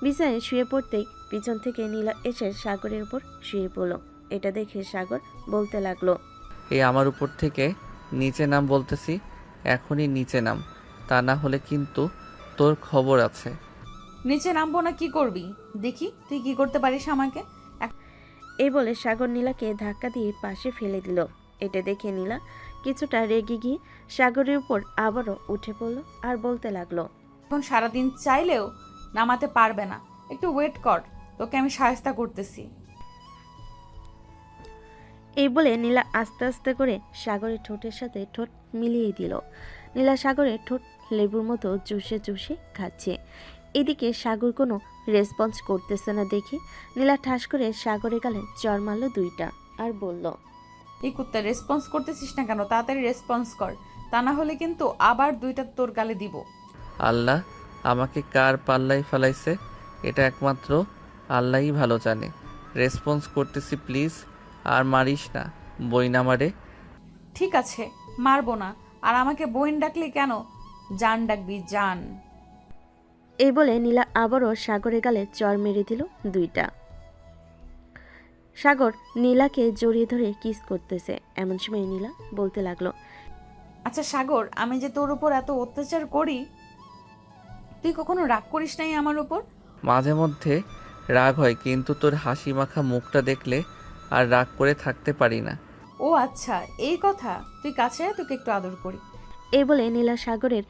বিছানায় শুয়ে পড়তেই পিছন থেকে নীলা এসে সাগরের উপর শুয়ে পড়ল। এটা দেখে সাগর বলতে লাগলো, এই আমার উপর থেকে নিচে নাম বলতেছি, এখনই নিচে নাম, তা না হলে কিন্তু তোর খবর আছে। নিচে নামবো না, কি করবি দেখি তুই কি করতে পারিস আমাকে। এই বলে সাগর নীলাকে ধাক্কা দিয়ে পাশে ফেলে দিল। এটা দেখে নীলা কিছুটা রেগে গিয়ে সাগরের উপর আবারও উঠে পড়ল আর বলতে লাগলো, এখন সারাদিন চাইলেও নামাতে পারবে না, একটু ওয়েট কর, তোকে আমি সাহায্য করতেছি। এই বলে নীলা আস্তে আস্তে করে সাগরের ঠোঁটের সাথে ঠোঁট মিলিয়ে দিল। নীলা সাগরের ঠোঁট লেবুর মতো চুষে চুষে খাচ্ছে। এদিকে সাগর কোনো রেসপন্স করতেছে না দেখে নীলা ঠাস করে সাগরে গালে চর মারল দুইটা আর বলল, এই কুত্তা রেসপন্স করতেছিস না কেন? তাড়াতাড়ি রেসপন্স কর, তা না হলে কিন্তু আবার দুইটা তোর গালে দিব। আল্লাহ আমাকে কার পাল্লায় ফেলাইছে এটা একমাত্র আল্লাহই ভালো জানে। রেসপন্স করতেছি প্লিজ, আর মারিস না, বই না মারে। ঠিক আছে, মারবো না। আর আমাকে বোন ডাকলি কেন? জান ডাকবি, জান। এই বলে নীলা আবারও সাগরের গালে চর মেরে দিল দুইটা। সাগর নীলাকে জড়িয়ে ধরে কিস করতেছে। এমন সময় নীলা বলতে লাগলো, আচ্ছা সাগর, আমি যে তোর উপর এত অত্যাচার করি, তুই কখনো রাগ করিস নাই আমার উপর? মাঝে মধ্যে রাগ হয়, কিন্তু তোর হাসি মাখা মুখটা দেখলে আর রাগ করে থাকতে পারি না। ও আচ্ছা, এই কথা। তুই কাছে আয়, তোকে একটু আদর করি। এই বলে নীলা সাগরের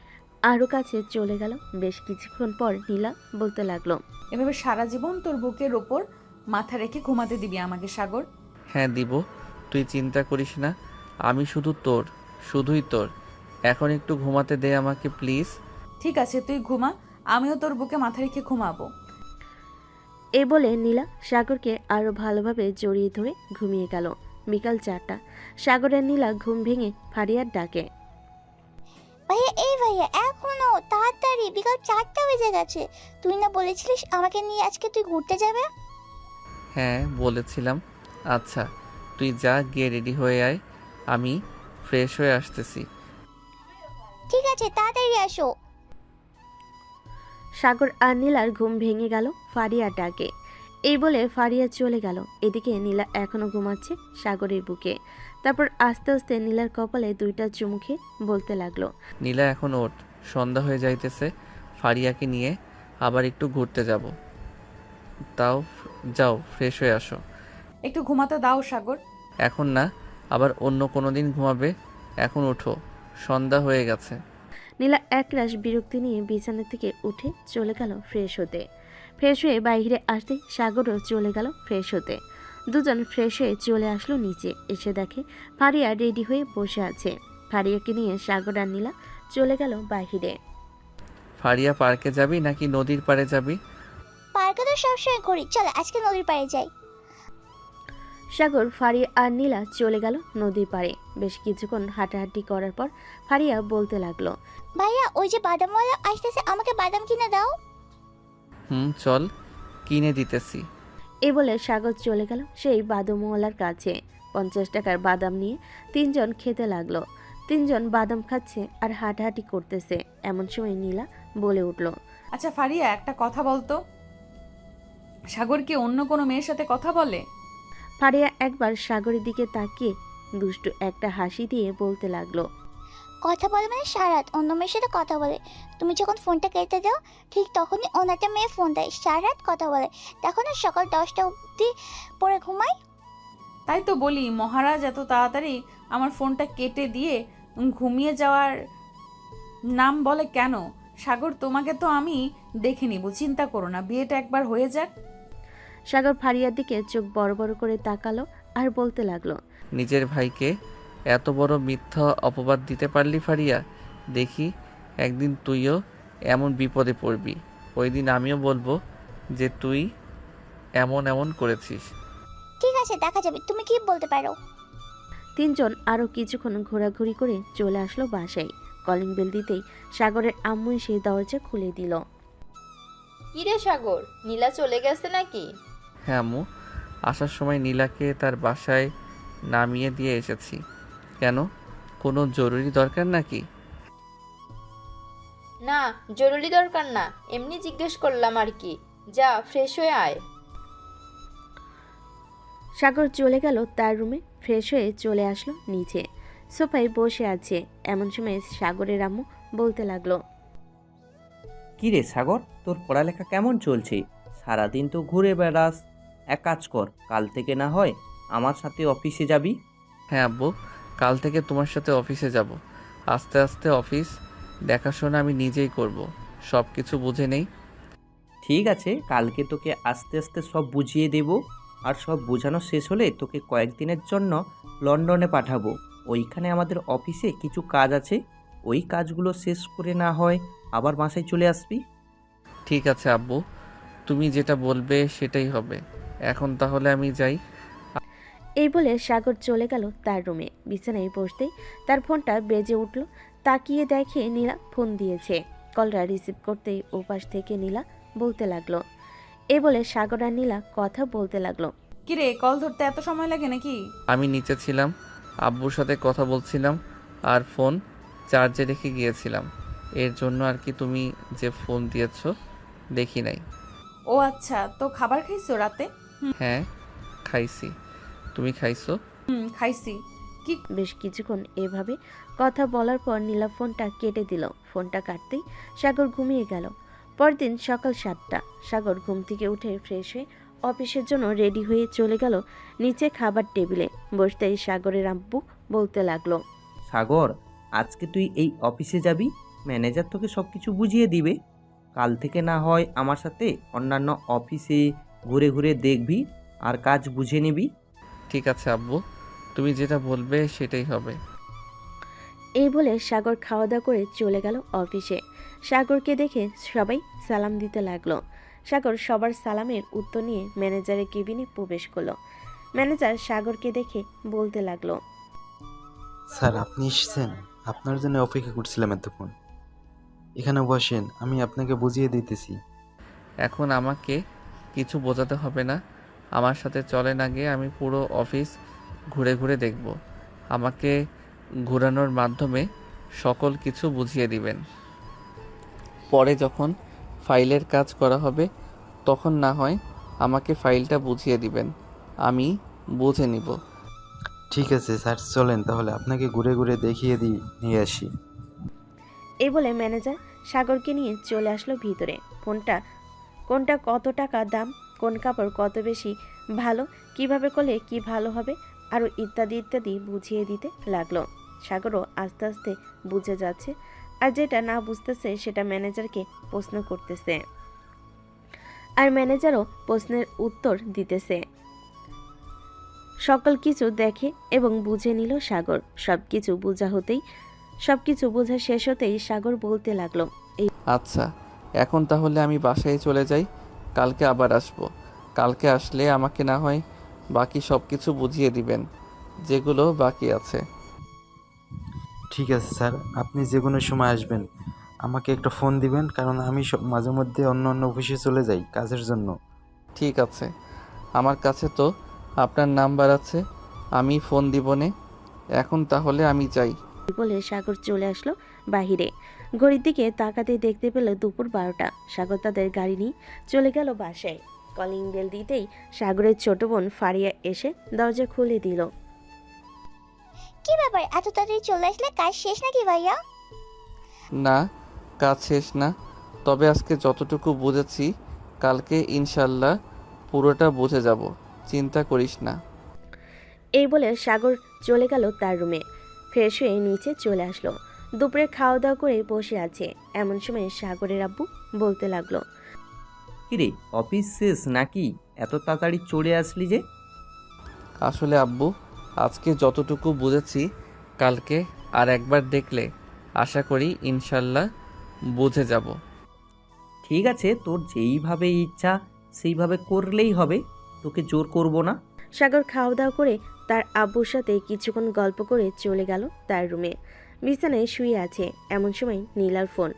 আরো কাছে চলে গেল। বেশ কিছুক্ষণ পর নীলা বলতে লাগলো, এভাবে সারা জীবন তোর বুকের ওপর মাথা রেখে ঘুমাতে দিবি আমাকে সাগর? হ্যাঁ দিব, তুই চিন্তা করিস না, আমি শুধু তোর, শুধুই তোর। এখন একটু ঘুমাতে দে আমাকে প্লিজ। ঠিক আছে, তুই ঘুমা, আমিও তোর বুকে মাথা রেখে ঘুমাবো। এই বলে নীলা সাগরকে আরো ভালোভাবে জড়িয়ে ধরে ঘুমিয়ে গেল। বিকাল 4টা। সাগরের নীলা ঘুম ভেঙে ফারিয়ার ডাকে, ভাইয়া এই ভাইয়া এখনো তাড়াতাড়ি, বিকাল 4টা বেজে গেছে। তুই না বলেছিলিস আমাকে নিয়ে আজকে তুই ঘুরতে যাবে? হ্যাঁ বলেছিলাম। আচ্ছা তুই যা, গিয়ে রেডি হয়ে আয়, আমি ফ্রেশ হয়ে আসতেছি। ঠিক আছে তাড়াতাড়ি আসো। সাগর আর নীলার ঘুম ভেঙে গেল ফারিয়ার ডাকে। এই বলে ফারিয়া চলে গেল। এদিকে নীলা এখনো ঘুমাচ্ছে সাগরের বুকে। তারপর আস্তে আস্তে নীলার কপালে দুইটা চুমু খেয়ে বলতে লাগলো, নীলা এখন ওঠ, সন্ধ্যা হয়ে যাইতেছে, ফারিয়াকে নিয়ে আবার একটু ঘুরতে যাব। তাও যাও ফ্রেশ হয়ে আসো। একটু ঘুমাতে দাও সাগর। এখন না, আবার অন্য কোনো দিন ঘুমাবে, এখন ওঠো। সন্ধ্যা হয়ে গেছে। নীলা একরাশ বিরক্তি নিয়ে বিছানা থেকে উঠে চলে গেল ফ্রেশ হতে। ফ্রেশ হয়ে বাইরে আসতে সাগরও চলে গেল ফ্রেশ হতে। দুজন ফ্রেশ হয়ে চলে আসলো নিচে। এসে দেখে ফারিয়া রেডি হয়ে বসে আছে। ফারিয়াকে নিয়ে সাগর আর নীলা চলে গেল বাইরে। ফারিয়া পার্কে যাবি নাকি নদীর পাড়ে যাবি? পার্কে তো সবসময় করি, চলো আজকে নদীর পাড়ে যাই। সাগর, ফারিয়া আর নীলা চলে গেল নদীর পাড়ে। বেশ কিছুক্ষণ হাঁটাহাঁটি করার পর ফারিয়া বলতে লাগলো, ভাইয়া ওই যে বাদামওয়ালা আসতেছে, আমাকে বাদাম কিনে দাও। চল, কিনে দিতেছি। এই বলে সাগর চলে গেল সেই বাদামওয়ালার কাছে। 50 টাকার বাদাম নিয়ে তিনজন খেতে লাগলো। তিনজন বাদাম খাচ্ছে আর হাঁটাহাঁটি করতেছে। এমন সময় নীলা বলে উঠল, আচ্ছা ফারিয়া, একটা কথা বলতো, সাগর কি অন্য কোনো মেয়ের সাথে কথা বলে? ফারিয়া একবার সাগরের দিকে তাকিয়ে দুষ্টু একটা হাসি দিয়ে বলতে লাগলো, কথা বলে মানে সারাত অন্য মেয়ের সাথে কথা বলে। তুমি যখন ফোনটা কেটে দাও ঠিক তখনই অন্য একটা মেয়ে ফোন দেয়, সারাত কথা বলে। তখন আর সকাল 10টা অবধি পরে ঘুমায়। তাই তো বলি, মহারাজ এত তাড়াতাড়ি আমার ফোনটা কেটে দিয়ে ঘুমিয়ে যাওয়ার নাম বলে কেন? সাগর, তোমাকে তো আমি দেখে নিব, চিন্তা করো না, বিয়েটা একবার হয়ে যাক। সাগর ফারিয়ার দিকে চোখ বড় বড় করে তাকালো আর বলতে লাগলো, নিজের ভাইকে এত বড় মিথ্যা অপবাদ দিতে পারলি ফারিয়া? দেখি একদিন তুইও এমন বিপদে পড়বি। ওই দিন আমিও বলবো যে তুই এমন এমন করেছিস। ঠিক আছে, দেখা যাবে, তুমি কি বলতে পারো। তিনজন আরো কিছুক্ষণ ঘোরাঘুরি করে চলে আসলো বাসায়। কলিং বেল দিতেই সাগরের আম্মু সেই দরজা খুলে দিল। কি রে সাগর, নীলা চলে গেছে নাকি? হ্যাঁ আম্মু, আসার সময় নীলাকে তার বাসায় নামিয়ে দিয়ে এসেছি। কেন, কোনো জরুরি দরকার নাকি? না, জরুরি দরকার না, এমনি জিজ্ঞেস করলাম আর কি। যা ফ্রেশ হয়ে আয়। সাগর চলে গেল তার রুমে। ফ্রেশ হয়ে চলে আসলো নিচে, সোফায় বসে আছে। এমন সময় সাগরের আম্মু বলতে লাগলো, কি রে সাগর, তোর পড়ালেখা কেমন চলছে? সারাদিন তো ঘুরে বেড়াস। এক কাজ কর, কাল থেকে না হয় আমার সাথে অফিসে যাবি। হ্যাঁ আব্বু, কাল থেকে তোমার সাথে অফিসে যাব। আস্তে আস্তে অফিস দেখাশোনা আমি নিজেই করব, সব কিছু বুঝে নেই। ঠিক আছে, কালকে তোকে আস্তে আস্তে সব বুঝিয়ে দেব। আর সব বোঝানো শেষ হলে তোকে কয়েকদিনের জন্য লন্ডনে পাঠাবো। ওইখানে আমাদের অফিসে কিছু কাজ আছে, ওই কাজগুলো শেষ করে না হয় আবার বাসায় চলে আসবি। ঠিক আছে আব্বু, তুমি যেটা বলবে সেটাই হবে। এখন তাহলে আমি যাই। এই বলে সাগর চলে গেল তার রুমে। বিছানায় বসতেই তার ফোনটা বেজে উঠল। তাকিয়ে দেখে নীলা ফোন দিয়েছে। কলটা রিসিভ করতেই ওপাশ থেকে নীলা বলতে লাগলো। এই বলে সাগর আর নীলা কথা বলতে লাগলো। কিরে, কল ধরতে এত সময় লাগে নাকি? আমি নিচে ছিলাম, আব্বুর সাথে কথা বলছিলাম আর ফোন চার্জে রেখে গিয়েছিলাম। এর জন্য আর কি, তুমি যে ফোন দিয়েছো দেখি নাই। ও আচ্ছা, তো খাবার খাইছো রাতে? হ্যাঁ খাইছি, তুমি খাইছো? খাইছি। কি? বেশ কিছুক্ষণ এভাবে কথা বলার পর নীলা ফোনটা কেটে দিল। ফোনটা কাটতেই সাগর ঘুমিয়ে গেল। পরদিন সকাল 7টা। সাগর ঘুম থেকে উঠে ফ্রেশ হয়ে অফিসের জন্য রেডি হয়ে চলে গেল নিচে খাবার টেবিলে। বসতেই সাগরের আব্বু বলতে লাগলো, সাগর, আজকে তুই এই অফিসে যাবি, ম্যানেজার তোকে সব কিছু বুঝিয়ে দিবে। কাল থেকে না হয় আমার সাথে অন্যান্য অফিসে ঘুরে ঘুরে দেখবি আর কাজ বুঝে নিবি। ঠিক আছে আব্বু, তুমি যেটা বলবে সেটাই হবে। এই বলে সাগর খাওয়া দাওয়া করে চলে গেল অফিসে। সাগরকে দেখে সবাই সালাম দিতে লাগলো। সাগর সবার সালামের উত্তর নিয়ে ম্যানেজারের কেবিনে প্রবেশ করলো। ম্যানেজার সাগরকে দেখে বলতে লাগলো, স্যার আপনি এসেছেন, আপনার জন্য অপেক্ষা করছিলাম এতক্ষণ। এখানে বসেন, আমি আপনাকে বুঝিয়ে দিতেছি। এখন আমাকে কিছু বোঝাতে হবে না, আমার সাথে চলেন। আগে আমি পুরো অফিস ঘুরে ঘুরে দেখব, আমাকে ঘোরানোর মাধ্যমে সকল কিছু বুঝিয়ে দিবেন। পরে যখন ফাইলের কাজ করা হবে তখন না হয় আমাকে ফাইলটা বুঝিয়ে দিবেন, আমি বুঝে নিব। ঠিক আছে স্যার, চলেন তাহলে আপনাকে ঘুরে ঘুরে দেখিয়ে নিয়ে আসি। এই বলে ম্যানেজার সাগরকে নিয়ে চলে আসলো ভিতরে। কোনটা কত টাকা দাম, কোন কাপড় কত বেশি ভালো, কিভাবে করলে কি ভালো হবে, আরও ইত্যাদি ইত্যাদি বুঝিয়ে দিতে লাগলো। সাগরও আস্তে আস্তে বুঝে যাচ্ছে, আর যেটা না বুঝতেছে সেটা ম্যানেজারকে প্রশ্ন করতেছে, আর ম্যানেজারও প্রশ্নের উত্তর দিতেছে। সকল কিছু দেখে এবং বুঝে নিল সাগর। সবকিছু বোঝা শেষ হতেই সাগর বলতে লাগলো, আচ্ছা, এখন তাহলে আমি বাসায় চলে যাই, কালকে আবার আসবো। কালকে আসলে আমাকে না হয় বাকি সব কিছু বুঝিয়ে দিবেন, যেগুলো বাকি আছে। ঠিক আছে স্যার, আপনি যে কোনো সময় আসবেন, আমাকে একটা ফোন দিবেন, কারণ আমি মাঝে মধ্যে অন্য অন্য অফিসে চলে যাই কাজের জন্য। ঠিক আছে, আমার কাছে তো আপনার নাম্বার আছে, আমি ফোন দিবনে। এখন তাহলে আমি যাই। বলে সাগর চলে আসলো বাহিরে। ঘড়ির দিকে তাকাতে দেখতে পেল দুপুর 12টা। সাগর তাদের গাড়ি নিয়ে চলে গেল বাসায়। কলিং বেল দিতেই সাগরের ছোট বোন ফারিয়া এসে দরজা খুলে দিল। কি ব্যাপার, এত তাড়াতাড়ি চলে আসলে? কাজ শেষ নাকি ভাইয়া? না, কাজ শেষ না, তবে আজকে যতটুকু বুঝেছি কালকে ইনশাল্লাহ পুরোটা বুঝে যাব, চিন্তা করিস না। এই বলে সাগর চলে গেল তার রুমে। ফ্রেশ হয়ে নিচে চলে আসলো। দুপুরে খাওয়া দাওয়া করে বসে আছে। এমন সময় সাগরের আব্বু বলতে লাগলো, কিরে, অফিস শেষ নাকি? এত তাড়াতাড়ি চলে আসলি যে? আসলে আব্বু, আজকে যতটুকু বুঝেছি কালকে আর একবার দেখলে আশা করি ইনশাল্লাহ বুঝে যাব। ঠিক আছে, তোর যেইভাবে ইচ্ছা সেইভাবে করলেই হবে, তোকে জোর করব না। সাগর খাওয়া দাওয়া করে তার আব্বুর সাথে কিছুক্ষণ গল্প করে চলে গেল তার রুমে। বিছানায় শুয়ে আছে। এমন সময় নীলার ফোন।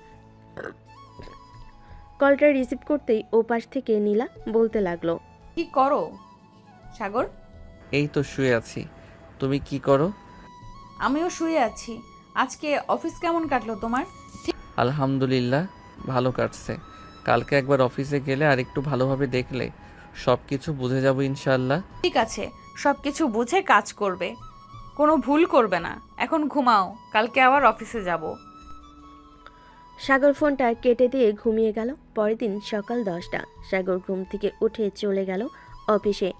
কলটা রিসিভ করতেই ওপাশ থেকে নীলা বলতে লাগলো, কি করো সাগর? এই তো শুয়ে আছি, তুমি কি করো? আমিও শুয়ে আছি। আজকে অফিস কেমন কাটলো তোমার? আলহামদুলিল্লাহ, ভালো কাটছে। কালকে একবার অফিসে গেলে আর একটু ভালোভাবে দেখলে সব কিছু বুঝে যাব ইনশাল্লাহ। ঠিক আছে, সব কিছু বুঝে কাজ করবে, কোনো ভুল করবে না। এখন ঘুমাও, কালকে আবার অফিসে যাব। সাগর ফোনটা কেটে দিয়ে ঘুমিয়ে গেল। পরের দিন সকাল 10টা। সাগর ঘুম থেকে উঠে চলে গেল অফিসে।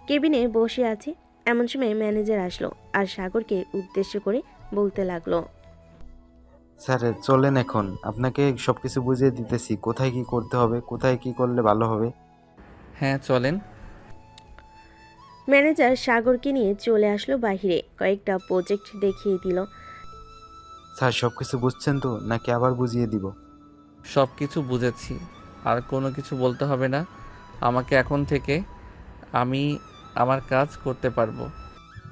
কেবিনে বসে আছে। এমন সময় ম্যানেজার আসলো আর সাগরকে উদ্দেশ্য করে বলতে লাগলো, স্যার চলেন, এখন আপনাকে সব কিছু বুঝিয়ে দিতেছি, কোথায় কি করতে হবে, কোথায় কি করলে ভালো হবে। হ্যাঁ চলেন। ম্যানেজার সাগরকে নিয়ে চলে আসলো বাহিরে। কয়েকটা প্রজেক্ট দেখিয়ে দিল। স্যার সব কিছু বুঝছেন তো, নাকি আবার বুঝিয়ে দিব? সব কিছু বুঝেছি, আর কোনো কিছু বলতে হবে না আমাকে। এখন থেকে আমি আমার কাজ করতে পারবো।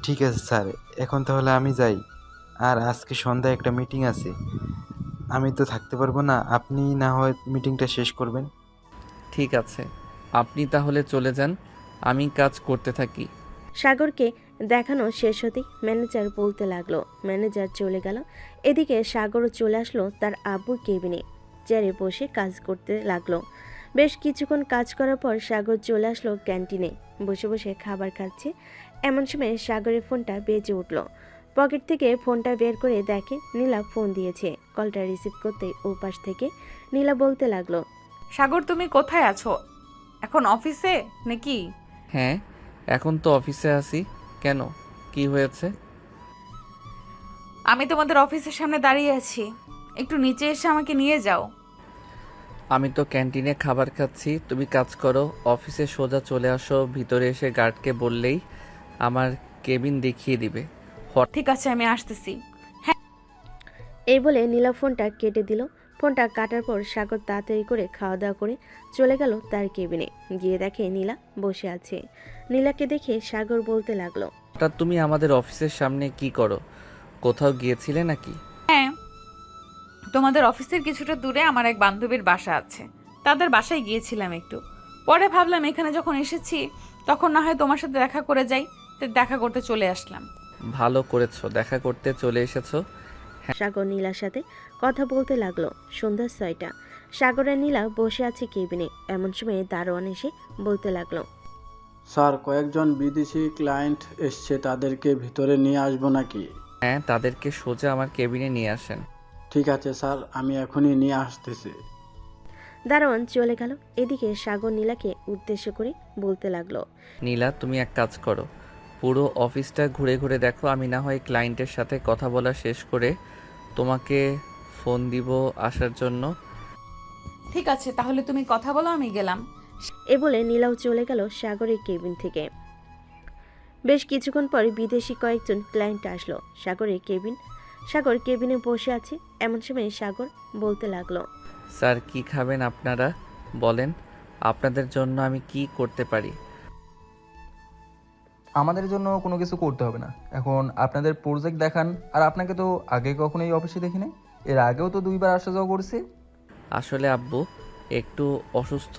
ঠিক আছে স্যার, এখন তাহলে আমি যাই। আর আজকে সন্ধ্যায় একটা মিটিং আছে, আমি তো থাকতে পারবো না, আপনি না হয় মিটিংটা শেষ করবেন। ঠিক আছে, আপনি তাহলে চলে যান, আমি কাজ করতে থাকি। সাগরকে দেখানো শেষ হতেই ম্যানেজার বলতে লাগলো। ম্যানেজার চলে গেল। এদিকে সাগরও চলে আসলো তার আব্বুর কেবিনে। চেয়ারে বসে কাজ করতে লাগলো। বেশ কিছুক্ষণ কাজ করার পর সাগর চলে আসলো ক্যান্টিনে। বসে বসে খাবার খাচ্ছে। এমন সময় সাগরের ফোনটা বেজে উঠল। পকেট থেকে ফোনটা বের করে দেখে নীলা ফোন দিয়েছে। কলটা রিসিভ করতেই ওপাশ থেকে নীলা বলতে লাগলো, সাগর, তুমি কোথায় আছো? এখন অফিসে নাকি? হ্যাঁ, এখন তো অফিসে আছি। কেন, কি হয়েছে? আমি তোমাদের অফিসের সামনে দাঁড়িয়ে আছি, একটু নিচে এসে আমাকে নিয়ে যাও। আমি তো ক্যান্টিনে খাবার খাচ্ছি, তুমি কাজ করো। অফিসে সোজা চলে আসো, ভিতরে এসে গার্ডকে বললেই আমার কেবিন দেখিয়ে দিবে। ঠিক আছে, আমি আসতেছি। এই বলে নীলা ফোনটা কেটে দিল। ফোনটা কাটার পর সাগর তাড়াতাড়ি করে খাওয়া দাওয়া করে চলে গেল তার কেবিনে। গিয়ে দেখে নীলা বসে আছে। নীলাকে দেখে সাগর বলতে লাগলো, হঠাৎ তুমি আমাদের অফিসের সামনে কি করো? কোথাও গিয়েছিলে নাকি? হ্যাঁ, তোমাদের অফিসের কিছুটা দূরে আমার এক বান্ধবীর বাসা আছে, তাদের বাসায় গিয়েছিলাম একটু। পরে ভাবলাম এখানে যখন এসেছি তখন না হয় তোমার সাথে দেখা করে যাই, তো দেখা করতে চলে আসলাম। ভালো করেছো, দেখা করতে চলে এসেছো। সাগর নীলার সাথে কথা বলতে লাগলো। সন্ধ্যা 6টা। সাগর আর নীলা বসে আছে কেবিনে। এমন সময় দারোয়ান এসে বলতে লাগলো, স্যার, কয়েকজন বিদেশি ক্লায়েন্ট এসছে, তাদেরকে ভিতরে নিয়ে আসবো নাকি? হ্যাঁ, তাদেরকে সোজা আমার কেবিনে নিয়ে আসেন। ঠিক আছে স্যার, আমি এখনই নিয়ে আসতেছি। দারোয়ান চলে গেল। এদিকে সাগর নীলাকে উদ্দেশ্য করে বলতে লাগলো, নীলা, তুমি এক কাজ করো, পুরো অফিসটা ঘুরে ঘুরে দেখো, আমি না হয় ক্লায়েন্টের সাথে কথা বলা শেষ করে তোমাকে ফোন দিব আসার জন্য। ঠিক আছে, তাহলে তুমি কথা বলো, আমি গেলাম। এ বলে নীলাও চলে গেল সাগরের কেবিন থেকে। বেশ কিছুক্ষণ পরে বিদেশি কয়েকজন ক্লায়েন্ট আসলো সাগর কেবিনে বসে আছে। এমন সময় সাগর বলতে লাগলো, স্যার কি খাবেন আপনারা বলেন, আপনাদের জন্য আমি কি করতে পারি? আমাদের জন্য কোনো কিছু করতে হবে না, এখন আপনাদের প্রজেক্ট দেখান। আর আপনাকে তো আগে কখনো এই অফিসে দেখি নাই, এর আগেও তো 2বার আসা যাওয়া করছে। আসলে আব্বু একটু অসুস্থ,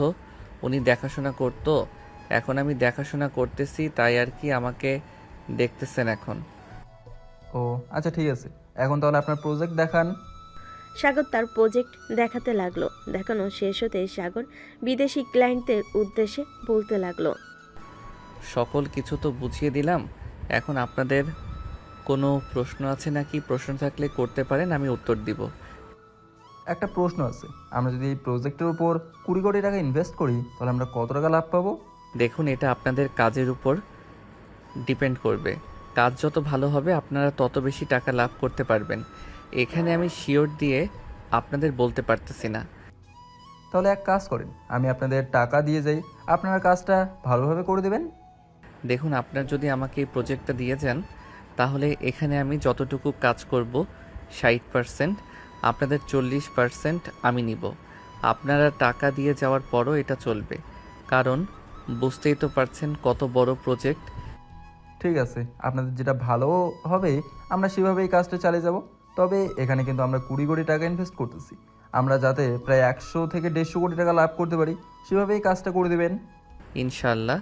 উনি দেখাশোনা করতো, এখন আমি দেখাশোনা করতেছি, তাই আর কি আমাকে দেখতেছেন এখন। ও আচ্ছা ঠিক আছে, এখন তাহলে আপনার প্রজেক্ট দেখান। সাগর তার প্রজেক্ট দেখাতে লাগলো। দেখানো শেষ হতে সাগর বিদেশি ক্লায়েন্টদের উদ্দেশ্যে বলতে লাগলো, সকল কিছু তো বুঝিয়ে দিলাম, এখন আপনাদের কোনো প্রশ্ন আছে নাকি? প্রশ্ন থাকলে করতে পারেন, আমি উত্তর দিব। একটা প্রশ্ন আছে, আমরা যদি এই প্রজেক্টের উপর 20 কোটি টাকা ইনভেস্ট করি তাহলে আমরা কত টাকা লাভ পাবো? দেখুন, এটা আপনাদের কাজের উপর ডিপেন্ড করবে, কাজ যত ভালো হবে আপনারা তত বেশি টাকা লাভ করতে পারবেন। এখানে আমি শিওর দিয়ে আপনাদের বলতে পারতেছি না। তাহলে এক কাজ করেন, আমি আপনাদের টাকা দিয়ে যাই, আপনারা কাজটা ভালোভাবে করে দেবেন। দেখুন, আপনার যদি আমাকে এই প্রজেক্টটা দিয়ে যান, তাহলে এখানে আমি যতটুকু কাজ করব 60%, আপনাদের 40% আমি নিব। আপনারা টাকা দিয়ে যাওয়ার পরও এটা চলবে, কারণ বুঝতেই তো পারছেন কত বড় প্রজেক্ট। ঠিক আছে, আপনাদের যেটা ভালো হবে আমরা সেভাবেই কাজটা চালিয়ে যাব। তবে এখানে কিন্তু আমরা 20 কোটি টাকা ইনভেস্ট করতেছি, আমরা যাতে প্রায় 100 থেকে 150 কোটি টাকা লাভ করতে পারি সেভাবেই কাজটা করে দেবেন। ইনশাল্লাহ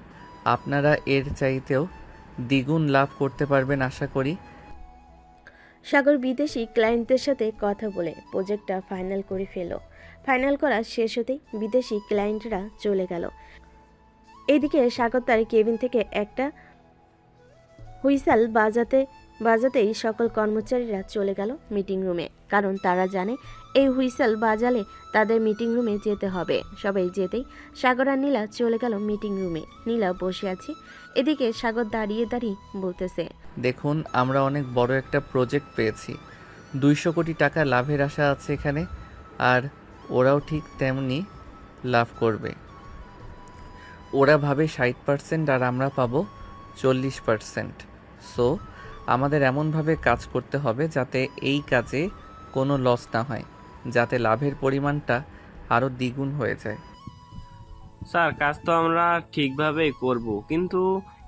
আপনারা এর চাইতেও দ্বিগুণ লাভ করতে পারবেন আশা করি। সাগর বিদেশি ক্লায়েন্টদের সাথে কথা বলে প্রজেক্টটা ফাইনাল করে ফেলো। ফাইনাল করা শেষ হতেই বিদেশি ক্লায়েন্টরা চলে গেল। এদিকে সাগর তার কেবিন থেকে একটা হুইসেল বাজাতেই সকল কর্মচারীরা চলে গেল মিটিং রুমে, কারণ তারা জানে এই হুইসেল বাজালে তাদের মিটিং রুমে যেতে হবে। সবাই যেতেই সাগর আর নীলা চলে গেল মিটিং রুমে। নীলা বসে আছে, এদিকে সাগর দাঁড়িয়ে বলতেছে, দেখুন, আমরা অনেক বড় একটা প্রজেক্ট পেয়েছি, 200 কোটি টাকা লাভের আশা আছে এখানে, আর ওরাও ঠিক তেমনি লাভ করবে। ওরা ভাবে 60% আর আমরা পাবো 40%। সো আমাদের এমনভাবে কাজ করতে হবে যাতে এই কাজে কোনো লস না হয়, যাতে লাভের পরিমাণটা আরও দ্বিগুণ হয়ে যায়। স্যার, কাজ তো আমরা ঠিকভাবেই করব, কিন্তু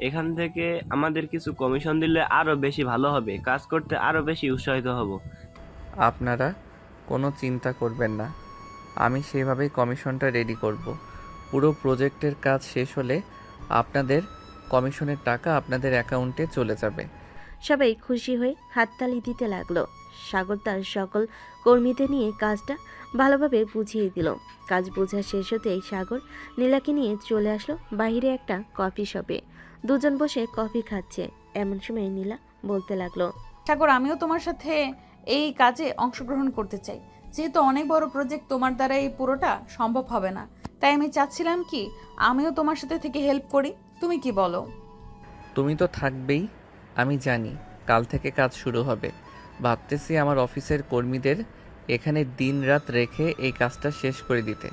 এখান থেকে আমাদের কিছু কমিশন দিলে আরো বেশি ভালো হবে, কাজ করতে আরো বেশি উৎসাহিত হব। আপনারা কোনো চিন্তা করবেন না, আমি সেভাবেই কমিশনটা রেডি করব। পুরো প্রজেক্টের কাজ শেষ হলে আপনাদের কমিশনের টাকা আপনাদের অ্যাকাউন্টে চলে যাবে। সবাই খুশি হয়ে হাততালি দিতে লাগলো। সাগর তার সকল কর্মীদের নিয়ে কাজটা ভালোভাবে বুঝিয়ে দিল। কাজ বোঝা শেষ হতেই সাগর নীলাকে নিয়ে চলে আসলো বাইরে একটা কফি শপে। দুজন বসে কফি খাচ্ছে। এমন সময় নীলা বলতে লাগলো, সাগর, আমিও তোমার সাথে এই কাজে অংশগ্রহণ করতে চাই। যেহেতু অনেক বড় প্রজেক্ট, তোমার দ্বারা এই পুরোটা সম্ভব হবে না, তাই আমি চাচ্ছিলাম কি আমিও তোমার সাথে থেকে হেল্প করি। তুমি কি বলো? তুমি তো থাকবেই, আমি জানি কাল থেকে কাজ শুরু হবে। ভাবতেছি আমার অফিসের কর্মীদের এখানে দিন রাত রেখে এই কাজটা শেষ করে দিতে।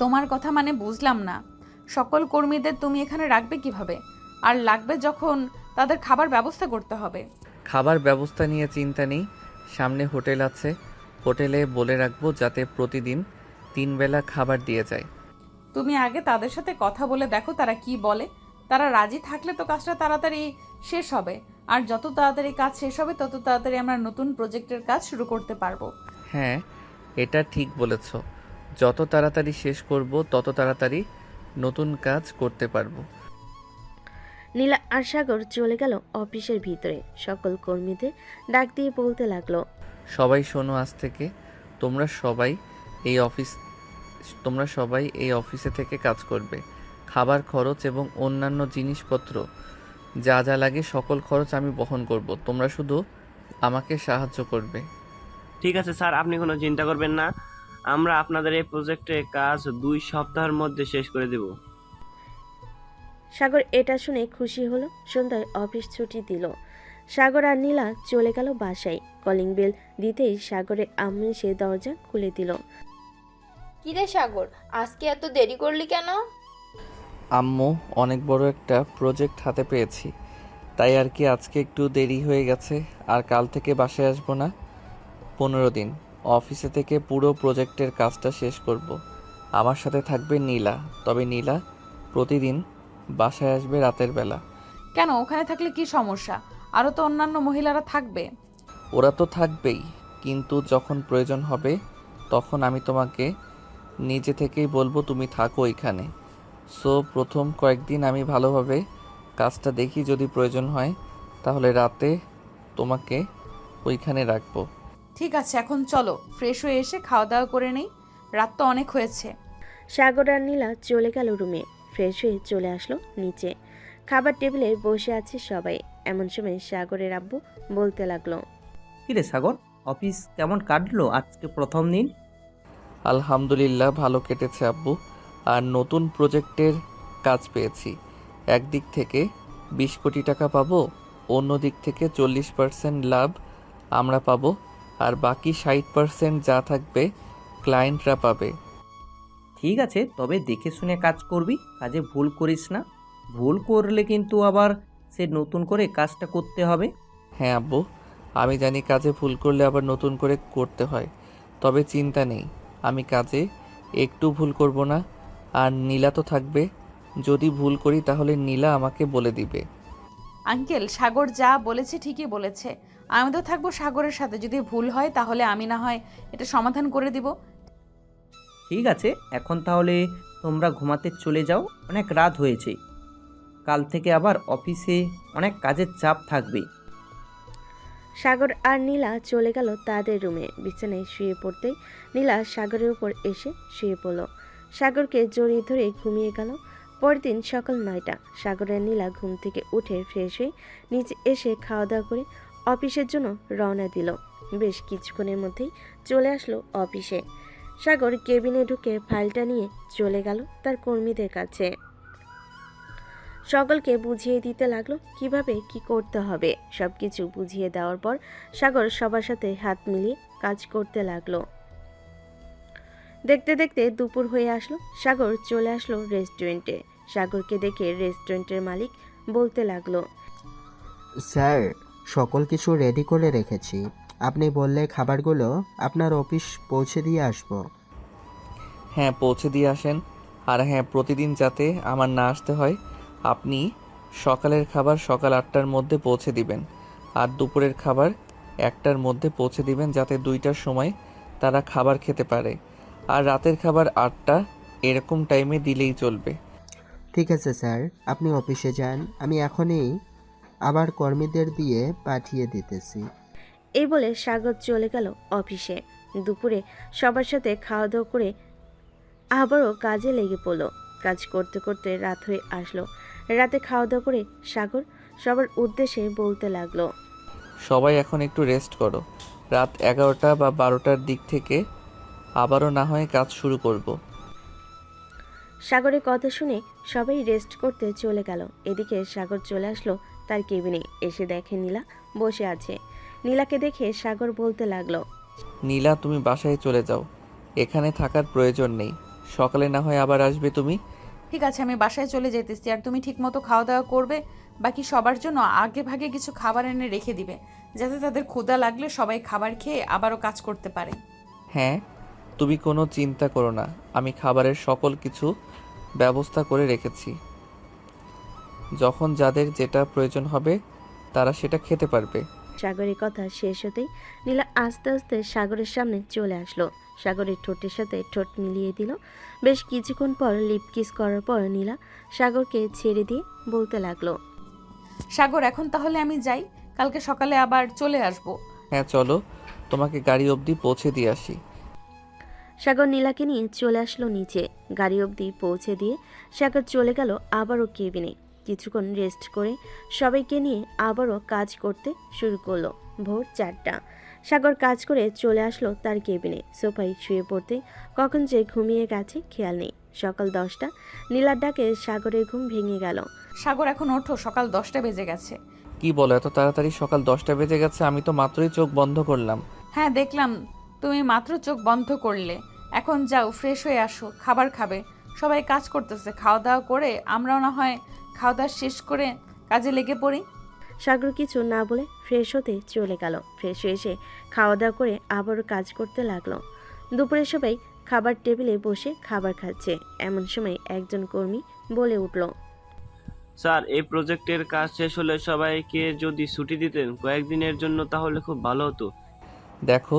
তোমার কথা মানে বুঝলাম না, সকল কর্মীদের তুমি এখানে রাখবে কিভাবে? আর লাগবে যখন তাদের খাবার ব্যবস্থা করতে হবে। খাবার ব্যবস্থা নিয়ে চিন্তা নেই, সামনে হোটেল আছে, হোটেলে বলে রাখবো যাতে প্রতিদিন 3 বেলা খাবার দিয়ে যায়। তুমি আগে তাদের সাথে কথা বলে দেখো তারা কি বলে। তারা রাজি থাকলে তো কাজটা তাড়াতাড়ি শেষ হবে, আর যত তাড়াতাড়ি কাজ শেষ হবে তত তাড়াতাড়ি আমরা নতুন প্রজেক্টের কাজ শুরু করতে পারবো। হ্যাঁ, এটা ঠিক বলেছ, যত তাড়াতাড়ি শেষ করব তত তাড়াতাড়ি নতুন কাজ করতে পারবো। নীলা আর সাগর চলে গেল অফিসের ভিতরে। সকল কর্মীদের ডাক দিয়ে বলতে লাগলো, সবাই শোনো, আজ থেকে তোমরা সবাই এই অফিসে থেকে কাজ করবে। খাবার খরচ এবং অন্যান্য জিনিসপত্র যা যা লাগে সকল খরচ আমি বহন করব, তোমরা শুধু আমাকে সাহায্য করবে। ঠিক আছে স্যার, আপনি কোনো চিন্তা করবেন না, আমরা আপনাদের এই প্রজেক্টের কাজ 2 সপ্তাহের মধ্যে শেষ করে দেব। সাগর এটা শুনে খুশি হলো। সন্ধ্যায় অফিস ছুটি দিল। সাগর আর নীলা চলে গেল বাসায়। কলিং বেল দিতেই সাগরের আম্মু এসে দরজা খুলে দিল। কিরে সাগর, আজকে এত দেরি করলি কেন? আম্মু, অনেক বড় একটা প্রজেক্ট হাতে পেয়েছি, তাই আর কি আজকে একটু দেরি হয়ে গেছে। আর কাল থেকে বাসায় আসবো না, 15 দিন অফিসে থেকে পুরো প্রজেক্টের কাজটা শেষ করব। আমার সাথে থাকবে নীলা, তবে নীলা প্রতিদিন বাসায় আসবে রাতের বেলা। কেন, ওখানে থাকলে কি সমস্যা? আরও তো অন্যান্য মহিলারা থাকবে। ওরা তো থাকবেই, কিন্তু যখন প্রয়োজন হবে তখন আমি তোমাকে নিজে থেকেই বলবো তুমি থাকো এখানে। সো প্রথম কয়েকদিন আমি ভালোভাবে কাজটা দেখি, যদি প্রয়োজন হয় তাহলে রাতে তোমাকে ওইখানে রাখবো। ঠিক আছে, এখন চলো ফ্রেশ হয়ে এসে খাওয়া দাওয়া করে নেই, রাত তো অনেক হয়েছে। সাগর আর নীলা চলে গেল রুমে। ফ্রেশ হয়ে চলে আসলো নিচে। খাবার টেবিলে বসে আছে সবাই। এমন সময় সাগরের আব্বু বলতে লাগলো। কিরে সাগর, অফিস কেমন কাটলো আজকে প্রথম দিন? আলহামদুলিল্লাহ ভালো কেটেছে আব্বু। আর নতুন প্রজেক্টের কাজ পেয়েছি। একদিক থেকে 20 কোটি টাকা পাবো, অন্য দিক থেকে 40% লাভ আমরা পাবো, আর বাকি 60% যা থাকবে ক্লায়েন্টরা পাবে। ঠিক আছে, তবে দেখে শুনে কাজ করবি, কাজে ভুল করিস না। ভুল করলে কিন্তু আবার সে নতুন করে কাজটা করতে হবে। হ্যাঁ আব্বু, আমি জানি কাজে ভুল করলে আবার নতুন করে করতে হয়, তবে চিন্তা নেই, আমি কাজে একটু ভুল করব না। আর নীলা তো থাকবে, যদি ভুল করি তাহলে নীলা আমাকে বলে দিবে। আঙ্কেল, সাগর যা বলেছে ঠিকই বলেছে। আমি তো থাকবো সাগরের সাথে, যদি ভুল হয় তাহলে আমি না হয় এটা সমাধান করে দিব। ঠিক আছে, এখন তাহলে তোমরা ঘুমাতে চলে যাও, অনেক রাত হয়েছে। কাল থেকে আবার অফিসে অনেক কাজের চাপ থাকবে। সাগর আর নীলা চলে গেল তাদের রুমে। বিছানায় শুয়ে পড়তেই নীলা সাগরের উপর এসে শুয়ে পড়ল। সাগরকে জড়িয়ে ধরে ঘুমিয়ে গেল। পরদিন সকাল 9টা। সাগর আর নীলা ঘুম থেকে উঠে ফ্রেশ হয়ে নিচে এসে খাওয়া দাওয়া করে অফিসের জন্য রওনা দিল। বেশ কিছুক্ষণের মধ্যেই চলে আসলো অফিসে। সাগর কেবিনে ঢুকে ফাইলটা নিয়ে চলে গেল তার কর্মীদের কাছে। সকলকে বুঝিয়ে দিতে লাগলো কিভাবে কি করতে হবে। সবকিছু বুঝিয়ে দেওয়ার পর সাগর সবার সাথে হাত মিলিয়ে কাজ করতে লাগলো। দেখতে দেখতে দুপুর হয়ে আসলো। সাগর চলে আসলো রেস্টুরেন্টে। সাগরকে দেখে রেস্টুরেন্টের মালিক বলতে লাগলো। স্যার, সকল কিছু রেডি করে রেখেছি। আপনি বললে খাবারগুলো আপনার অফিস পৌঁছে দিয়ে আসবো। হ্যাঁ, পৌঁছে দিয়ে আসেন। আর হ্যাঁ, প্রতিদিন যাতে আমার না আসতে হয়, আপনি সকালের খাবার সকাল 8টার মধ্যে পৌঁছে দিবেন, আর দুপুরের খাবার 1টার মধ্যে পৌঁছে দিবেন, যাতে 2টার সময় তারা খাবার খেতে পারে। আর রাতের খাবার 8টা, এরকম টাইমে দিলেই চলবে। ঠিক আছে স্যার, আপনি অফিসে যান, আমি এখনই আবার কর্মীদের দিয়ে পাঠিয়ে দিতেছি। এই বলে সাগর চলে গেল অফিসে। দুপুরে সবার সাথে খাওয়া দাওয়া করে আবারও কাজে লেগে পড়ল। কাজ করতে করতে রাত হয়ে আসলো। রাতে খাওয়া দাওয়া করে সাগর সবার উদ্দেশ্যে বলতে লাগলো। সবাই এখন একটু রেস্ট করো, রাত 11টা বা 12টার দিক থেকে আবারও না হয় কাজ শুরু করব। সাগরের কথা শুনে সবাই রেস্ট করতে চলে গেল। এদিকে সাগর চলে আসলো তার কেবিনে। এসে দেখে নীলা বসে আছে। নীলাকে দেখে সাগর বলতে লাগলো। নীলা, তুমি বাসায় চলে যাও, এখানে থাকার প্রয়োজন নেই। সকালে না হয় আবার আসবে তুমি। ঠিক আছে, আমি বাসায় চলে যেতেছি। আর তুমি ঠিকমতো খাওয়া দাওয়া করবে। বাকি সবার জন্য আগে ভাগে কিছু খাবার এনে রেখে দিবে, যাতে তাদের ক্ষুধা লাগলে সবাই খাবার খেয়ে আবারও কাজ করতে পারে। হ্যাঁ, তুমি কোনো চিন্তা করো না, আমি খাবারের সকল কিছু ব্যবস্থা করে রেখেছি। যখন যাদের যেটা প্রয়োজন হবে তারা সেটা খেতে পারবে। সাগরের কথা শেষ হতেই নীলা আস্তে আস্তে সাগরের সামনে চলে আসলো। সাগরের ঠোঁটের সাথে ঠোঁট মিলিয়ে দিল। বেশ কিছুক্ষণ পর লিপ কিস করার পর নীলা সাগরকে ছেড়ে দিয়ে বলতে লাগলো। সাগর, এখন তাহলে আমি যাই, কালকে সকালে আবার চলে আসবো। হ্যাঁ চলো, তোমাকে গাড়ি অবধি পৌঁছে দিয়ে আসি। সাগর নীলাকে নিয়ে চলে আসলো নিচে। গাড়ি অবধি পৌঁছে দিয়ে সাগর চলে গেল আবারও কেবিনে। কিছুক্ষণ রেস্ট করে সবাইকে নিয়ে আবারও কাজ করতে শুরু করলো। ভোর 4টা। সাগর কাজ করে চলে আসলো তার কেবিনে। সোফায় শুয়ে পড়তে কখন যে ঘুমিয়ে গেছে খেয়াল নেই। সকাল 10টা, নীলার ডাকে সাগরের ঘুম ভেঙে গেল। সাগর এখন ওঠো, সকাল 10টা বেজে গেছে। কি বলো, এত তাড়াতাড়ি সকাল 10টা বেজে গেছে? আমি তো মাত্রই চোখ বন্ধ করলাম। হ্যাঁ দেখলাম, তুমি মাত্র চোখ বন্ধ করলে। এখন যাও, ফ্রেশ হয়ে আসো, খাবার খাবে। সবাই কাজ করতেছে, খাওয়া দাওয়া করে আমরাও না হয় খাওয়া দাওয়া শেষ করে কাজে লেগে পড়ি। সাগর কিছু না বলে ফ্রেশ হতে চলে গেল। ফ্রেশ হয়ে এসে খাওয়া দাওয়া করে আবারও কাজ করতে লাগলো। দুপুরে সবাই খাবার টেবিলে বসে খাবার খাচ্ছে। এমন সময় একজন কর্মী বলে উঠল, স্যার, এই প্রজেক্টের কাজ শেষ হলে সবাইকে যদি ছুটি দিতেন কয়েকদিনের জন্য তাহলে খুব ভালো হতো। দেখো,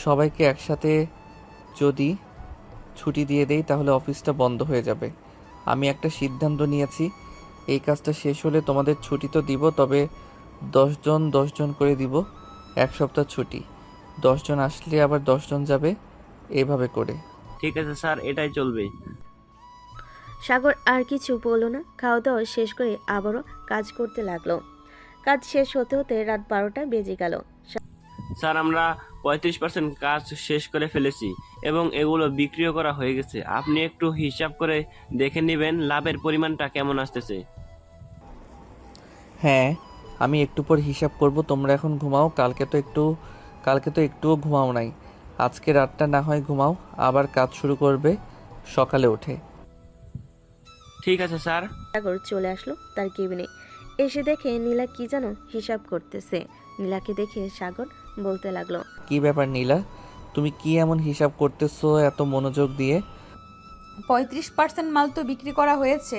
সবাইকে একসাথে যদি ছুটি দিয়ে দেই তাহলে অফিসটা বন্ধ হয়ে যাবে। আমি একটা সিদ্ধান্ত নিয়েছি, এই কাজটা শেষ হলে তোমাদের ছুটি তো দিব, তবে 10 জন 10 জন করে দিব। 1 সপ্তাহ ছুটি, 10 জন আসলে আবার 10 জন যাবে, এভাবে করে। ঠিক আছে স্যার, এটাই চলবে। সাগর আর কিছু বলল না। খাওয়া দাওয়া শেষ করে আবারও কাজ করতে লাগলো। কাজ শেষ হতে হতে রাত 12টা বেজে গেল। স্যার, আমরা 35% কাজ শেষ করে ফেলেছি এবং এগুলো বিক্রিও করা হয়ে গেছে। আপনি একটু হিসাব করে দেখে নেবেন লাভের পরিমাণটা কেমন আসতেছে। হ্যাঁ, আমি একটু পর হিসাব করব। তোমরা এখন ঘুমাও। কালকে তো একটুও ঘুমাও নাই। আজকে রাতটা না হয় ঘুমাও, আবার কাজ শুরু করবে সকালে উঠে। ঠিক আছে স্যার। সাগর চলে আসলো তার কেবিনে। এসে দেখে নীলা কি যেন হিসাব করতেছে। নীলাকে দেখে সাগর বলতে লাগলো, কি ব্যাপার নীলা, তুমি কি এমন হিসাব করতেছো এত মনোযোগ দিয়ে? 35% মাল তো বিক্রি করা হয়েছে,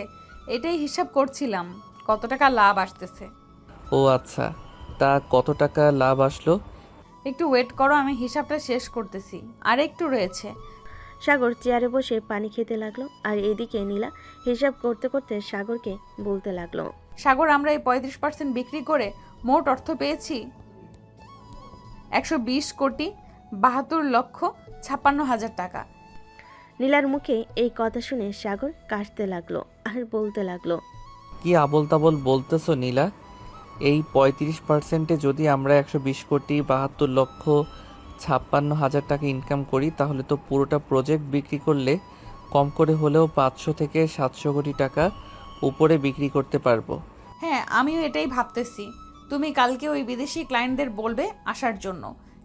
এটাই হিসাব করছিলাম কত টাকা লাভ আসতেছে। ও আচ্ছা, তা কত টাকা লাভ আসলো? একটু ওয়েট করো, আমি হিসাবটা শেষ করতেছি, আর একটু রয়েছে। সাগর চেয়ারে বসে পানি খেতে লাগলো। আর এদিকে নীলা হিসাব করতে করতে সাগরকে বলতে লাগলো, সাগর, আমরা এই 35% বিক্রি করে মোট অর্থ পেয়েছি 120,72,56,000 টাকা। নীলার মুখে এই কথা শুনে সাগর কাশতে লাগলো আর বলতে লাগলো, কি আবোল তাবোল বলতেছো নীলা? এই 35%-এ যদি আমরা 120,72,56,000 টাকা ইনকাম করি তাহলে তো পুরোটা প্রজেক্ট বিক্রি করলে কম করে হলেও 500 থেকে 700 কোটি টাকা উপরে বিক্রি করতে পারবো। হ্যাঁ, আমিও এটাই ভাবতেছি। তুমি কালকে ওই বিদেশি ক্লায়েন্টদের বলবে আসার জন্য।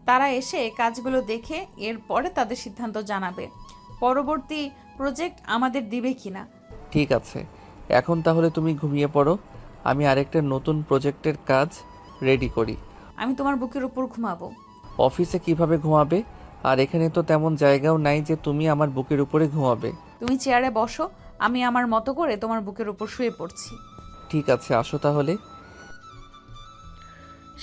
তারা এসে কাজগুলো দেখে এরপরে তাদের সিদ্ধান্ত জানাবে পরবর্তী প্রজেক্ট আমাদের দিবে কিনা। ঠিক আছে, এখন তাহলে তুমি ঘুমিয়ে পড়ো, আমি আরেকটা নতুন প্রজেক্টের কাজ রেডি করি। আমি তোমার বুকের উপর ঘুমাবো। অফিসে কিভাবে ঘুমাবে? আর এখানে তো তেমন জায়গাও নাই যে তুমি আমার বুকের উপরে ঘুমাবে। তুমি চেয়ারে বসো, আমি আমার মতো করে তোমার বুকের উপর শুয়ে পড়ছি। ঠিক আছে, আসো তাহলে।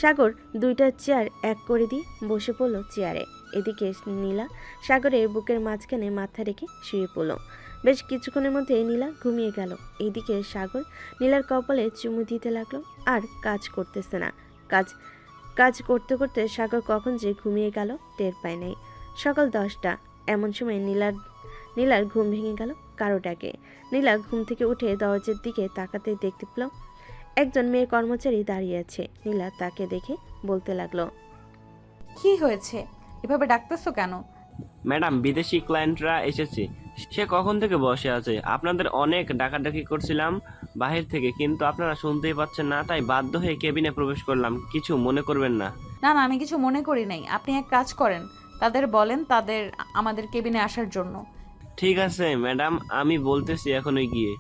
সাগর দুইটা চেয়ার এক করে দিয়ে বসে পড়লো চেয়ারে। এদিকে নীলা সাগরের বুকের মাঝখানে মাথা রেখে শুয়ে পড়লো। বেশ কিছুক্ষণের মধ্যে নীলা ঘুমিয়ে গেল। এইদিকে সাগর নীলার কপালে চুমু দিতে লাগলো আর কাজ করতেছে না। কাজ করতে করতে সাগর কখন যে ঘুমিয়ে গেল টের পায় নাই। সকাল 10টা, এমন সময় নীলার ঘুম ভেঙে গেল কারো ডাকে। নীলা ঘুম থেকে উঠে দরজার দিকে তাকাতে দেখতে পেল একজন মেয়ে কর্মচারী দাঁড়িয়ে আছে। নীলা তাকে দেখে বলতে লাগলো, কি হয়েছে, এভাবে ডাকতেছো কেন? ম্যাডাম, বিদেশি ক্লায়েন্টরা এসেছে। সে কখন থেকে বসে আছে। আপনাদের অনেক ডাকাডাকি করছিলাম বাহির থেকে, কিন্তু আপনারা শুনতেই পাচ্ছেন না, তাই বাধ্য হয়ে কেবিনে প্রবেশ করলাম। কিছু মনে করবেন না। না না, আমি কিছু মনে করি নাই। আপনি এক কাজ করেন, তাদের বলেন আমাদের কেবিনে আসার জন্য। ঠিক আছে ম্যাডাম, আমি বলতেছি এখনই গিয়ে।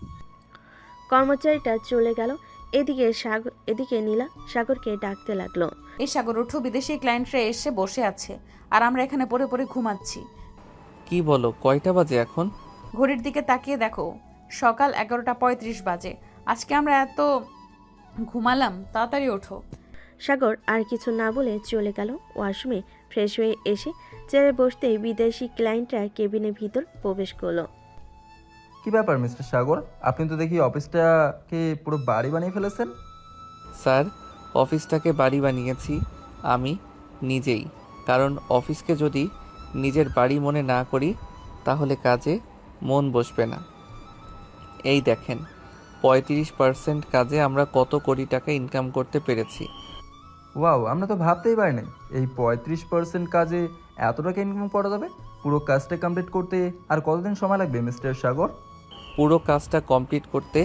কর্মচারীটা চলে গেল। এদিকে নীলা সাগরকে ডাকতে লাগলো, এই সাগর, ওঠো, বিদেশি ক্লায়েন্টরা এসে বসে আছে আর আমরা এখানে পড়ে পড়ে ঘুমাচ্ছি। কি বলো, কয়টা বাজে এখন? ঘড়ির দিকে তাকিয়ে দেখো, সকাল 11:35 বাজে। আজকে আমরা এত ঘুমালাম, তাড়াতাড়ি ওঠো। সাগর আর কিছু না বলে চলে গেল ওয়াশরুমে। ফ্রেশ হয়ে এসে চেয়ারে বসতেই বিদেশি ক্লায়েন্টরা কেবিনের ভিতর প্রবেশ করলো। কি ব্যাপার মিস্টার সাগর, আপনি তো দেখি অফিসটাকে পুরো বাড়ি বানিয়ে ফেলেছেন। স্যার, অফিসটাকে বাড়ি বানিয়েছি আমি নিজেই, কারণ অফিসকে যদি নিজের বাড়ি মনে না করি তাহলে কাজে মন বসবে না। এই দেখেন, 35% কাজে আমরা কত কোটি টাকা ইনকাম করতে পেরেছি। ওয়াও, আমরা তো ভাবতেই পারি নাই এই 35% কাজে এত টাকা ইনকাম করা যাবে। পুরো কাজটা কমপ্লিট করতে আর কতদিন সময় লাগবে মিস্টার সাগর? পুরো কাজটা কমপ্লিট করতে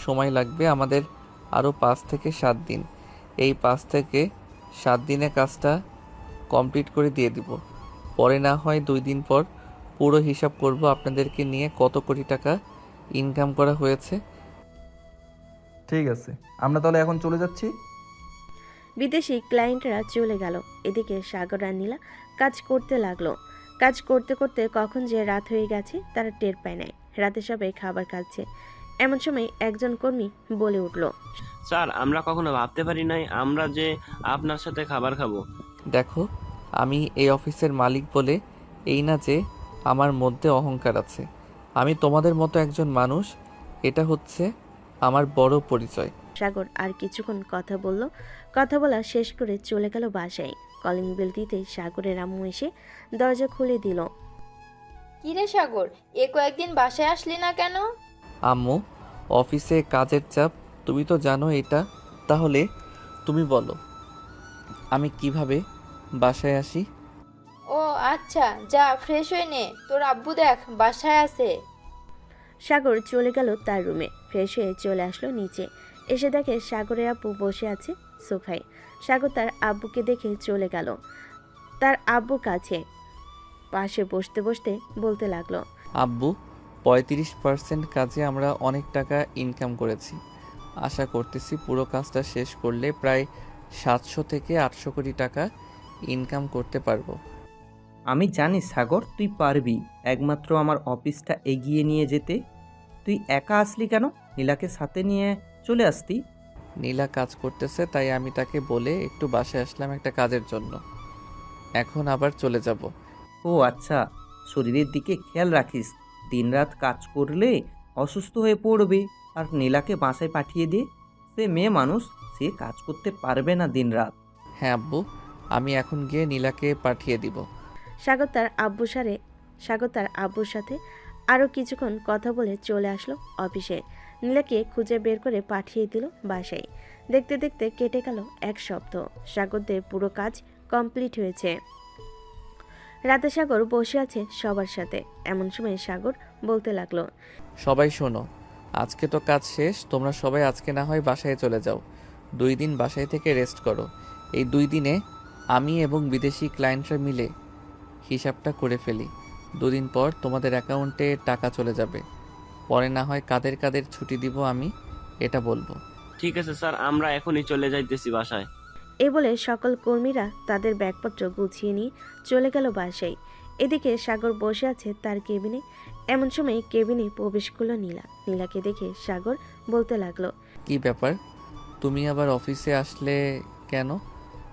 সময় লাগবে আমাদের আরও 5 থেকে 7 দিন। এই 5 থেকে 7 দিনে কাজটা কমপ্লিট করে দিয়ে দিব। পরে না হয় 2 দিন পর পুরো হিসাব করব আপনাদেরকে নিয়ে কত কোটি টাকা ইনকাম করা হয়েছে। ঠিক আছে, আমরা তাহলে এখন চলে যাচ্ছি। বিদেশি ক্লায়েন্টরা চলে গেল। এদিকে সাগর আর নীলা কাজ করতে লাগলো। কাজ করতে করতে কখন যে রাত হয়ে গেছে তারা টের পায় নাই। রাতে সবাই খাবার খাচ্ছে, এমন সময় একজন কর্মী বলে উঠল, স্যার আমরা কখনো ভাবতে পারি নাই আমরা যে আপনার সাথে খাবার খাবো। দেখো, আমি এই অফিসের মালিক বলে এই না যে আমার মধ্যে অহংকার আছে। আমি তোমাদের মতো একজন মানুষ, এটা হচ্ছে আমার বড় পরিচয়। সাগর আর কিছুক্ষণ কথা বলল। কথা বলা শেষ করে চলে গেল বাসায়। কলিং বেল দিতেই সাগরের আম্মু এসে দরজা খুলে দিল। কিরে সাগর, এ কয়েকদিন বাসায় আসলি না কেন? আম্মু, অফিসে কাজের চাপ, তুমি তো জানো এটা। তাহলে তুমি বলো আমি কিভাবে বাসায় আসি? ও আচ্ছা, যা ফ্রেশ হয়ে নে, তোর আব্বু দেখ বাসায় আছে। সাগর চলে গেল তার রুমে। ফ্রেশ হয়ে চলে আসলো নিচে। এসে দেখে সাগরের আব্বু বসে আছে সোফায়। সাগর তার আব্বুকে দেখে চলে গেল তার আব্বুর কাছে। পাশে বসতে বসতে বলতে লাগলো, আব্বু, 35% কাজে আমরা অনেক টাকা ইনকাম করেছি। আশা করতেছি পুরো কাজটা শেষ করলে প্রায় 700 থেকে 800 কোটি টাকা ইনকাম করতে পারবো। আমি জানি সাগর তুই পারবি, একমাত্র আমার অফিসটা এগিয়ে নিয়ে যেতে। তুই একা আসলি কেন? নীলাকে সাথে নিয়ে চলে আসতি। নীলা কাজ করতেছে, তাই আমি তাকে বলে একটু বাসায় আসলাম একটা কাজের জন্য। এখন আবার চলে যাব। ও আচ্ছা, শরীরের দিকে খেয়াল রাখিস। দিনরাত কাজ করলে অসুস্থ হয়ে পড়বে। আর নীলাকে বাসায় পাঠিয়ে দে, সে মেয়ে মানুষ, সে কাজ করতে পারবে না দিনরাত। হ্যাঁ আব্বু, আমি এখন গিয়ে নীলাকে পাঠিয়ে দিব। সাগর তার আব্বুর সাথে আরও কিছুক্ষণ কথা বলে চলে আসলো অফিসে। নীলাকে খুঁজে বের করে পাঠিয়ে দিল বাসায়। দেখতে দেখতে কেটে গেল 1 সপ্তাহ। সাগরদের পুরো কাজ কমপ্লিট হয়েছে। রাতে সাগর বসে আছে সবার সাথে। এমন সময় সাগর বলতে লাগলো, সবাই শোনো, আজকে তো কাজ শেষ। তোমরা সবাই আজকে না হয় বাসায় চলে যাও। 2 দিন বাসায় থেকে রেস্ট করো। এই 2 দিনে আমি এবং বিদেশি ক্লায়েন্টরা মিলে হিসাবটা করে ফেলি। 2 দিন পর তোমাদের অ্যাকাউন্টে টাকা চলে যাবে। পরে না হয় কাদের কাদের ছুটি দিব আমি এটা বলবো। ঠিক আছে স্যার, আমরা এখনই চলে যাইতেছি বাসায়। এই বলে সকল কর্মীরা তাদের ব্যাগপত্র গুছিয়ে নিয়ে চলে গেল বাসায়। এদিকে সাগর বসে আছে তার কেবিনে। এমন সময় কেবিনে প্রবেশ করলো নীলা। নীলাকে দেখে সাগর বলতে লাগলো, কি ব্যাপার, তুমি আবার অফিসে আসলে কেন?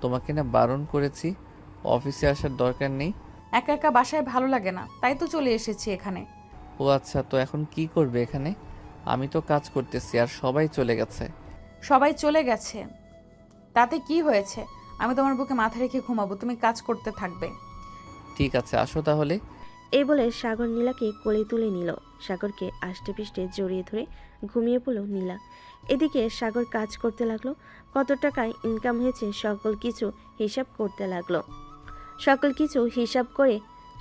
তোমাকে না বারণ করেছি অফিসে আসার দরকার নেই। একা একা বাসায় ভালো লাগে না, তাই তো চলে এসেছি এখানে। ও আচ্ছা, তো এখন কি করবে এখানে? আমি তো কাজ করতেছি আর সবাই চলে গেছে। সবাই চলে গেছে তাতে কি হয়েছে? আমি তোমার বুকে মাথা রেখে ঘুমাবো, তুমি কাজ করতে থাকবে। ঠিক আছে, আসো তাহলে। এই বলে সাগর নীলাকে কোলে তুলে নিল। সাগরকে আষ্টে পিষ্টে জড়িয়ে ধরে ঘুমিয়ে পড়ল নীলা। এদিকে সাগর কাজ করতে লাগলো। কত টাকায় ইনকাম হয়েছে সকল কিছু হিসাব করতে লাগলো। সকল কিছু হিসাব করে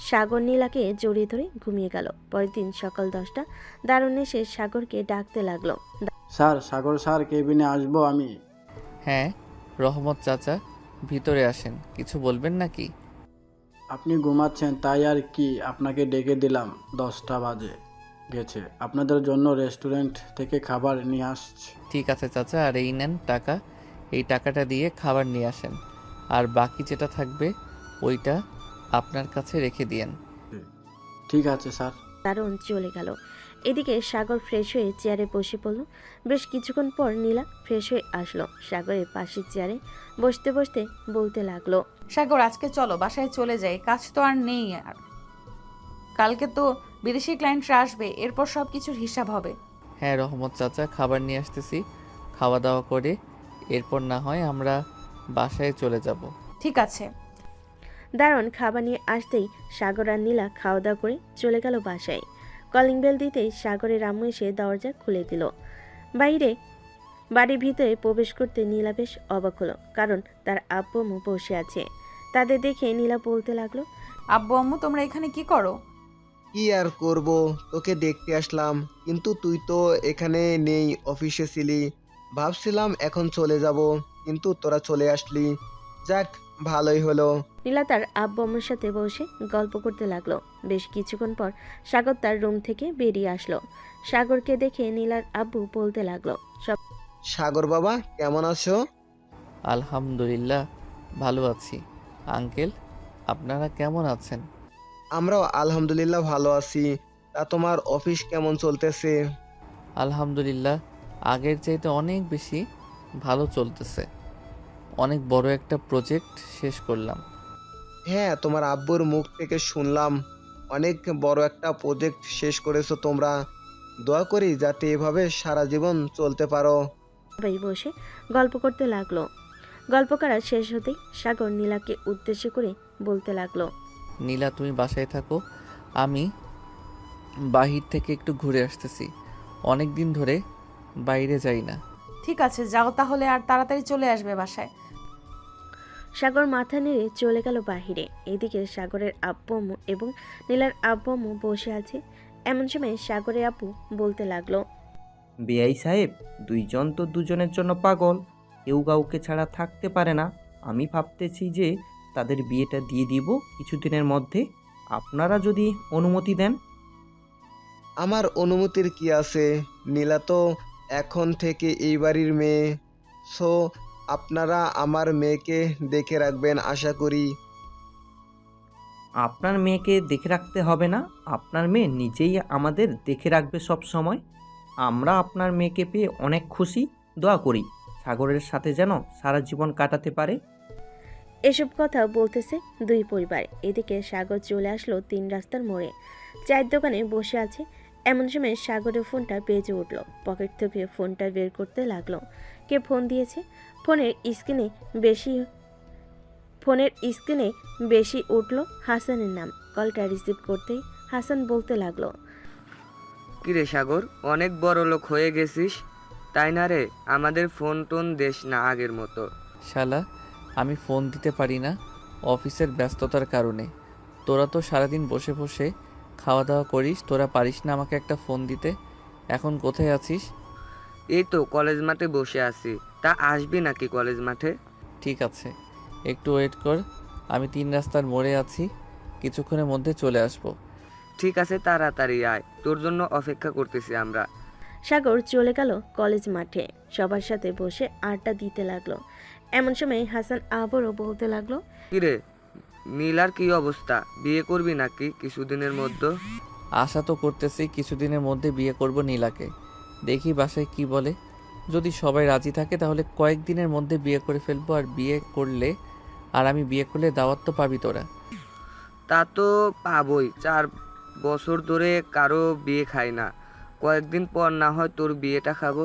সাগর নীলাকে জড়িয়ে ধরে ঘুমিয়ে গেল। পরের দিন সকাল 10টা দারুণ এসে সাগরকে ডাকতে লাগলো, স্যার, সাগর স্যার, কেবিনে আসবো আমি। হ্যাঁ রহমত চাচা, ভিতরে আসেন। কিছু বলবেন নাকি? আপনি ঘুমাচ্ছেন তাই আর কি, আপনাকে ডেকে দিলাম। 10টা বাজে গেছে, আপনাদের জন্য রেস্টুরেন্ট থেকে খাবার নিয়ে আসছি। ঠিক আছে চাচা, আর এই নেন টাকা। এই টাকাটা দিয়ে খাবার নিয়ে আসেন, আর বাকি যেটা থাকবে ওইটা আপনার কাছে রেখে দিয়েন। ঠিক আছে স্যার। দারুণ চলে গেল। এদিকে সাগর ফ্রেশ হয়ে চেয়ারে বসে পড়ল। বেশ কিছুক্ষণ পর নীলা ফ্রেশ হয়ে আসলো। সাগরের পাশের চেয়ারে বসতে বসতে বলতে লাগলো, সাগর আজকে চলো বাসায় চলে যাই, কাজ তো আর নেই। আর কালকে তো বিদেশি ক্লায়েন্টরা আসবে, এরপর সব কিছুর হিসাব হবে। হ্যাঁ রহমত চাচা, খাবার নিয়ে আসতেছি। খাওয়া দাওয়া করে এরপর না হয় আমরা বাসায় চলে যাব। ঠিক আছে। দারুণ খাবার নিয়ে আসতেই সাগর আর নীলা খাওয়া দাওয়া করে চলে গেল বাসায়। কলিং বেল দিতেই সাগরের আম্মু এসে দরজা খুলে দিল। বাইরে বাড়ির ভিতরে প্রবেশ করতে নীলা বেশ অবাক হলো, কারণ তার আব্বু আম্মু বসে আছে। তাদের দেখে নীলা বলতে লাগলো, আব্বু আম্মু তোমরা এখানে কি করো? কি আর করব, তোকে দেখতে আসলাম, কিন্তু তুই তো এখানে নেই, অফিসে ছিলি। ভাবছিলাম এখন চলে যাব, কিন্তু তোরা চলে আসলি। যাক, ভালোই হলো। নীলা তার আব্বু আম্মুর সাথে বসে গল্প করতে লাগলো। বেশ কিছুক্ষণ পর সাগর তার রুম থেকে বেরিয়ে আসলো। সাগরকে দেখে নীলার আব্বু বলতে লাগলো, সাগর বাবা, কেমন আছো? আলহামদুলিল্লাহ ভালো আছি। আঙ্কেল, আপনারা কেমন আছেন? আমরাও আলহামদুলিল্লাহ ভালো আছি। তা তোমার অফিস কেমন চলতেছে? আলহামদুলিল্লাহ আগের চাইতে অনেক বেশি ভালো চলতেছে। অনেক বড় একটা প্রজেক্ট শেষ করলাম। হ্যাঁ, তোমার আব্বুর মুখ থেকে শুনলাম অনেক বড় একটা প্রজেক্ট শেষ করেছো তোমরা। দোয়া করি যাতে এভাবে সারা জীবন চলতে পারো। সবাই বসে গল্প করতে লাগলো। গল্প করা শেষ হতেই সাগর নীলাকে উদ্দেশ্য করে বলতে লাগলো, নীলা তুমি বাসায় থাকো, আমি বাহির থেকে একটু ঘুরে আসতেছি। অনেক দিন ধরে বাইরে যাই না। ঠিক আছে, যাও তাহলে, আর তাড়াতাড়ি চলে আসবে বাসায়। সাগর মাথা নেড়ে চলে গেল বাহিরে। এদিকে সাগরের আব্বু আম্মু এবং নীলার আব্বু আম্মু বসে আছে। এমন সময় সাগরের আব্বু বলতে লাগলো, বেআই সাহেব, দুইজন তো দুজনের জন্য পাগল, কেউ কাউকে ছাড়া থাকতে পারে না। আমি ভাবতেছি যে তাদের বিয়েটা দিয়ে দিব কিছুদিনের মধ্যে, আপনারা যদি অনুমতি দেন। আমার অনুমতির কি আছে? নীলা তো এখন থেকে এই বাড়ির মেয়ে। সো আপনারা আমার মেয়েকে দেখে রাখবেন আশা করি। আপনার মেয়েকে দেখে রাখতে হবে না, আপনার মেয়ে নিজেই আমাদের দেখে রাখবে সব সময়। আমরা আপনার মেয়েকে পেয়ে অনেক খুশি। দোয়া করি সাগরের সাথে যেন সারা জীবন কাটাতে পারে। এসব কথা বলতেছে দুই পরিবার। এদিকে সাগর চলে আসলো 3 রাস্তার মোড়ে। চায়ের দোকানে বসে আছে। এমন সময় সাগরের ফোনটা বেজে উঠলো। পকেট থেকে ফোনটা বের করতে লাগলো। কে ফোন দিয়েছে? ফোনের স্ক্রিনে বেশি উঠলো হাসানের নাম। কলটা রিসিভ করতেই হাসান বলতে লাগলো, কিরে সাগর, অনেক বড় লোক হয়ে গেছিস তাই না রে? আমাদের ফোন টোন দেশ না আগের মতো। শালা, আমি ফোন দিতে পারি না অফিসের ব্যস্ততার কারণে। তোরা তো সারাদিন বসে বসে খাওয়া দাওয়া করিস, তোরা পারিস না আমাকে একটা ফোন দিতে? এখন কোথায় আছিস? এই তো কলেজ মাঠে বসে আছি। তা আসবি নাকি কলেজ মাঠে? ঠিক আছে, একটু ওয়েট কর, আমি 3 রাস্তার মোড়ে আছি, কিছুক্ষণের মধ্যে চলে আসব। ঠিক আছে, তাড়াতাড়ি আয়, তোর জন্য অপেক্ষা করতেছি আমরা। সাগর চলে গেল কলেজ মাঠে। সবার সাথে বসে আড্ডা দিতে লাগলো। এমন সময় হাসান আবারও বলতে লাগলো, কিরে নীলার কি অবস্থা? বিয়ে করবি নাকি কিছুদিনের মধ্যে? আশা তো করতেছি কিছুদিনের মধ্যে বিয়ে করব নীলাকে। দেখি বাসায় কি বলে। যদি সবাই রাজি থাকে তাহলে কয়েকদিনের মধ্যে বিয়ে করে ফেলবো। আর আমি বিয়ে করলে দাওয়াত তো পাবি তোরা। তা তো পাবই, 4 বছর ধরে কারো বিয়ে খাই না, কয়েকদিন পর না হয় তোর বিয়েটা খাবো।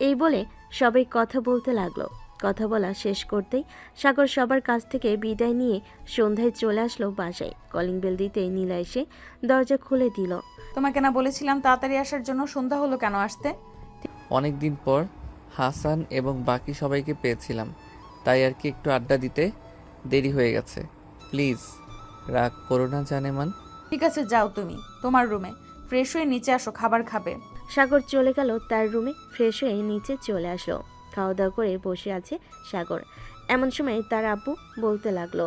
এই বলে সবাই কথা বলতে লাগলো। কথা বলা শেষ করতেই সাগর সবার কাছ থেকে বিদায় নিয়ে সন্ধ্যায় চলে আসলো বাসায়। কলিং বেল দিতেই নীলা এসে দরজা খুলে দিল। তোমাকে না বলেছিলাম তাড়াতাড়ি আসার জন্য? সন্ধ্যা হলো কেন আসতে? অনেক দিন পর হাসান এবং বাকি সবাইকে পেয়েছিলাম, তাই আর কি একটু আড্ডা দিতে দেরি হয়ে গেছে। প্লিজ রাগ করো না জানেমান। ঠিক আছে, যাও তুমি তোমার রুমে, ফ্রেশ হয়ে নিচে আসো, খাবার খাবে। সাগর চলে গেল তার রুমে। ফ্রেশ হয়ে নিচে চলে আসলো। খাওয়া দাওয়া করে বসে আছে সাগর। এমন সময় তার আব্বু বলতে লাগলো,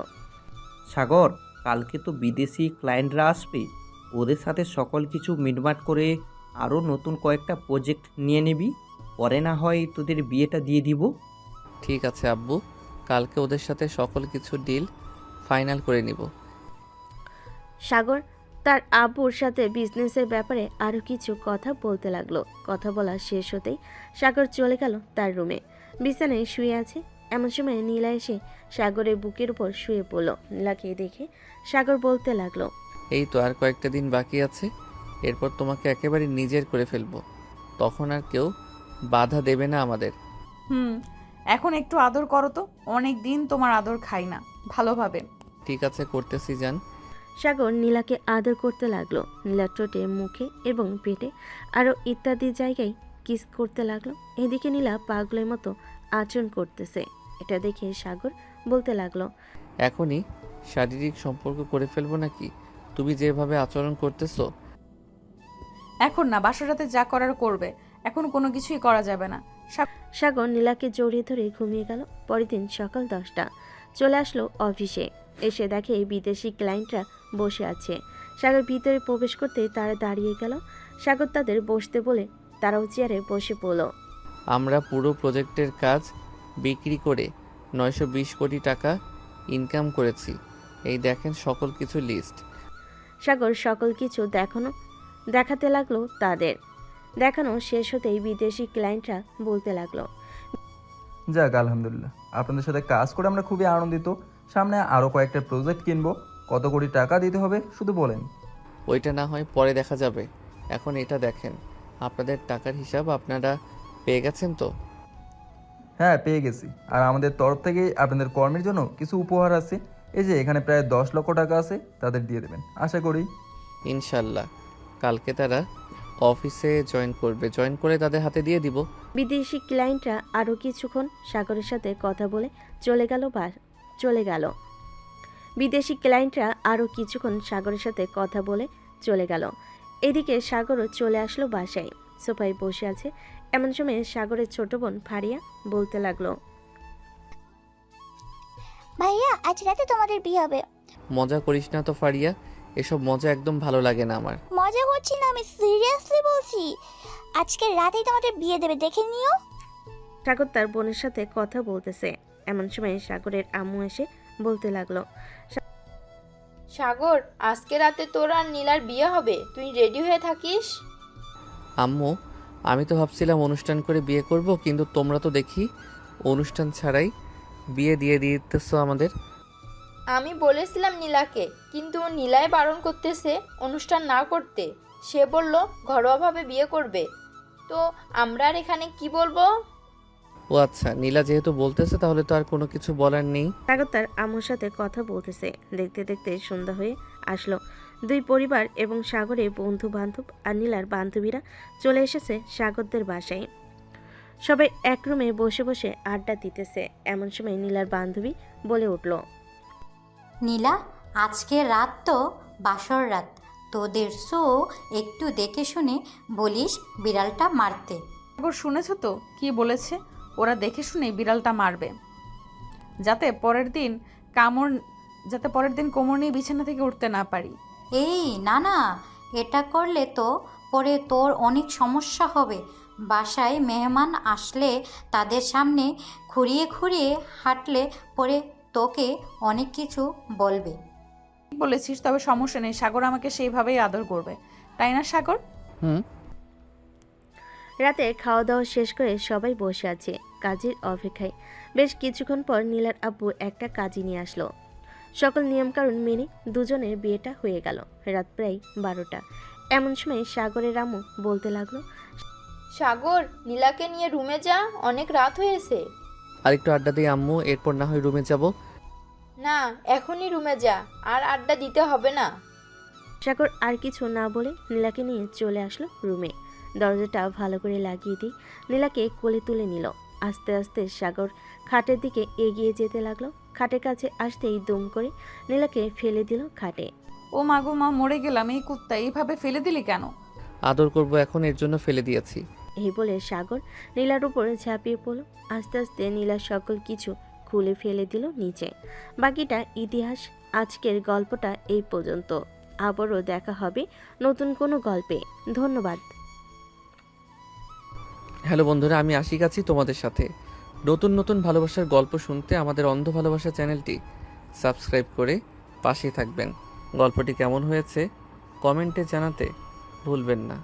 সাগর, কালকে তো বিদেশি ক্লায়েন্টরা আসবে, ওদের সাথে সকল কিছু মিটমাট করে আরও নতুন কয়েকটা প্রজেক্ট নিয়ে নিবি, পরে না হয় তোদের বিয়েটা দিয়ে দিব। ঠিক আছে আব্বু, কালকে ওদের সাথে সকল কিছু ডিল ফাইনাল করে নিব। সাগর তার আব্বুর সাথে বিজনেসের ব্যাপারে আরও কিছু কথা বলতে লাগলো। কথা বলা শেষ হতেই সাগর চলে গেল তার রুমে। বিছানায় শুয়ে আছে। এমন সময় নীলা এসে সাগরের বুকের উপর শুয়ে পড়ল। নীলাকে দেখে সাগর বলতে লাগলো, এই তো আর কয়েকটা দিন বাকি আছে, এরপর তোমাকে একেবারে নিজের করে ফেলবো। তখন আর কেউ বাধা দেবে না আমাদের। এখন একটু আদর করো তো, অনেক দিন তোমার আদর খাই না ভালোভাবে। ঠিক আছে, করতেছি জান। সাগর নীলাকে আদর করতে লাগলো। নীলার ঠোঁটে, মুখে এবং পেটে আরও ইত্যাদি জায়গায় কিস করতে লাগলো। এদিকে নীলা পাগলের মতো আচরণ করতেছে। এটা দেখে সাগর বলতে লাগলো, এখনই শারীরিক সম্পর্ক করে ফেলবো নাকি? তুমি যেভাবে আচরণ করতেছো। এখন না, বাসর রাতে যা করার করবে, এখন কোনো কিছুই করা যাবে না। সাগর নীলাকে জড়িয়ে ধরে ঘুমিয়ে গেল। পরের দিন সকাল 10টা চলে আসলো অফিসে। এসে দেখে বিদেশি ক্লায়েন্টরা বসে আছে। সাগর ভিতরে প্রবেশ করতে তারা দাঁড়িয়ে গেল। সাগর তাদের বসতে বলে তারাও চেয়ারে বসে পড়ল। আমরা পুরো প্রজেক্টের কাজ বিক্রি করে 920 কোটি টাকা ইনকাম করেছি। এই দেখেন সকল কিছু লিস্ট। সাগর সকল কিছু দেখাতে লাগলো তাদের। দেখানো শেষ হতেই বিদেশি ক্লায়েন্টরা বলতে লাগলো, যাক আলহামদুলিল্লাহ, আপনাদের সাথে কাজ করে আমরা খুবই আনন্দিত। সামনে আরও কয়েকটা প্রজেক্ট কিনবো। কত কোটি টাকা দিতে হবে শুধু বলেন। ওইটা না হয় পরে দেখা যাবে, এখন এটা দেখেন। আপনাদের টাকার হিসাব আপনারা পেয়ে গেছেন তো? হ্যাঁ, পেয়ে গেছি। আর আমাদের তরফ থেকে আপনাদের কর্মের জন্য কিছু উপহার আছে। এই যে এখানে প্রায় 10 লক্ষ টাকা আছে, তাদের দিয়ে দেবেন আশা করি। ইনশাল্লাহ কালকে তারা অফিসে জয়েন করে তাদের হাতে দিয়ে দিব। বিদেশি ক্লায়েন্টরা আরও কিছুক্ষণ সাগরের সাথে কথা বলে চলে গেল। বিদেশি ক্লায়েন্টরা আরও কিছুক্ষণ সাগরের সাথে কথা বলে চলে গেল। এদিকে সাগরও চলে আসলো বাসায়। সোফায় বসে আছে। এমন সময় সাগরের ছোট বোন ফারিয়া বলতে লাগলো, ভাইয়া আজ রাতে তোমাদের বিয়ে হবে। মজা করিস না তো ফারিয়া, এসব মজা একদম ভালো লাগে না আমার। মজা করছি না, আমি সিরিয়াসলি বলছি। আজকে রাতেই তোমাদের বিয়ে দেবে, দেখে নিও। সাগর তার বোনের সাথে কথা বলতেছে। এমন সময় সাগরের আম্মু এসে বলতে লাগলো, সাগর, আজকে রাতে তোর আর নীলার বিয়ে হবে, তুই রেডি হয়ে থাকিস। আম্মু, আমি তো ভাবছিলাম অনুষ্ঠান করে বিয়ে করব, কিন্তু তোমরা তো দেখি অনুষ্ঠান ছাড়াই বিয়ে দিয়ে দিতেছো আমাদের। আমি বলেছিলাম নীলাকে, কিন্তু নীলাই বারণ করতেছে অনুষ্ঠান না করতে। সে বলল ঘরোয়াভাবে বিয়ে করবে। তো আমরা আর এখানে কি বলবো? ও আচ্ছা, নীলা যেহেতু বলতেছে তাহলে তো আর কোনো কিছু বলার নেই। সাগর তার আম্মুর সাথে কথা বলতেছে। দেখতে দেখতে সন্ধ্যা হয়ে আসলো। দুই পরিবার এবং সাগরের বন্ধু বান্ধব আর নীলার বান্ধবীরা চলে এসেছে সাগরদের বাসায়। সবাই এক রুমে বসে বসে আড্ডা দিতেছে। এমন সময় নীলার বান্ধবী বলে উঠল, নীলা, আজকে রাত তো বাসর রাত, তোদের শো একটু দেখে শুনে বলিস বিড়ালটা মারতে। সাগর, শুনেছ তো কি বলেছে? ওরা দেখে শুনে বিড়ালটা মারবে, যাতে পরের দিন কোমর নিয়ে বিছানা থেকে উঠতে না পারি। এই না না, এটা করলে তো পরে তোর অনেক সমস্যা হবে। বাসায় মেহমান আসলে তাদের সামনে খুঁড়িয়ে খুঁড়িয়ে হাঁটলে পরে তোকে অনেক কিছু বলবে। ঠিক বলেছিস, তবে সমস্যা নেই। সাগর আমাকে সেইভাবেই আদর করবে, তাই না সাগর? হুম। রাতে খাওয়া দাওয়া শেষ করে সবাই বসে আছে কাজের অপেক্ষায়। বেশ কিছুক্ষণ পর নীলার আব্বু একটা কাজী নিয়ে আসলো। সকল নিয়মকানুন মেনে দুজনের বিয়েটা হয়ে গেল। রাত প্রায় 12টা। এমন সময় সাগরের আম্মু বলতে লাগলো, সাগর, নীলাকে নিয়ে রুমে যা, অনেক রাত হয়েছে। আরেকটু আড্ডা দিয়ে আম্মু, এরপর না হয় রুমে যাব। না, এখনই রুমে যা, আর আড্ডা দিতে হবে না। সাগর আর কিছু না বলে নীলাকে নিয়ে চলে আসলো রুমে। দরজাটা ভালো করে লাগিয়ে দিয়ে নীলাকে কোলে তুলে নিল। আস্তে আস্তে সাগর খাটের দিকে এগিয়ে যেতে লাগলো। খাটের কাছে আসতেই দুম করে নীলাকে ফেলে দিল খাটে। ও মা গো মা, মরে গেলাম! এই কুত্তা এইভাবে ফেলে দিলি কেন? আদর করব এখন, এর জন্য ফেলে দিয়েছি। এই বলে সাগর নীলার উপরে ঝাঁপিয়ে পড়ল। আস্তে আস্তে নীলার সকল কিছু খুলে ফেলে দিল নিচে। বাকিটা ইতিহাস। আজকের গল্পটা এই পর্যন্ত। আবারও দেখা হবে নতুন কোনো গল্পে। ধন্যবাদ। হ্যালো বন্ধুরা, আমি আশিক আছি তোমাদের সাথে। নতুন নতুন ভালোবাসার গল্প শুনতে আমাদের অন্ধ ভালোবাসা চ্যানেলটি সাবস্ক্রাইব করে পাশে থাকবেন। গল্পটি কেমন হয়েছে কমেন্টে জানাতে ভুলবেন না।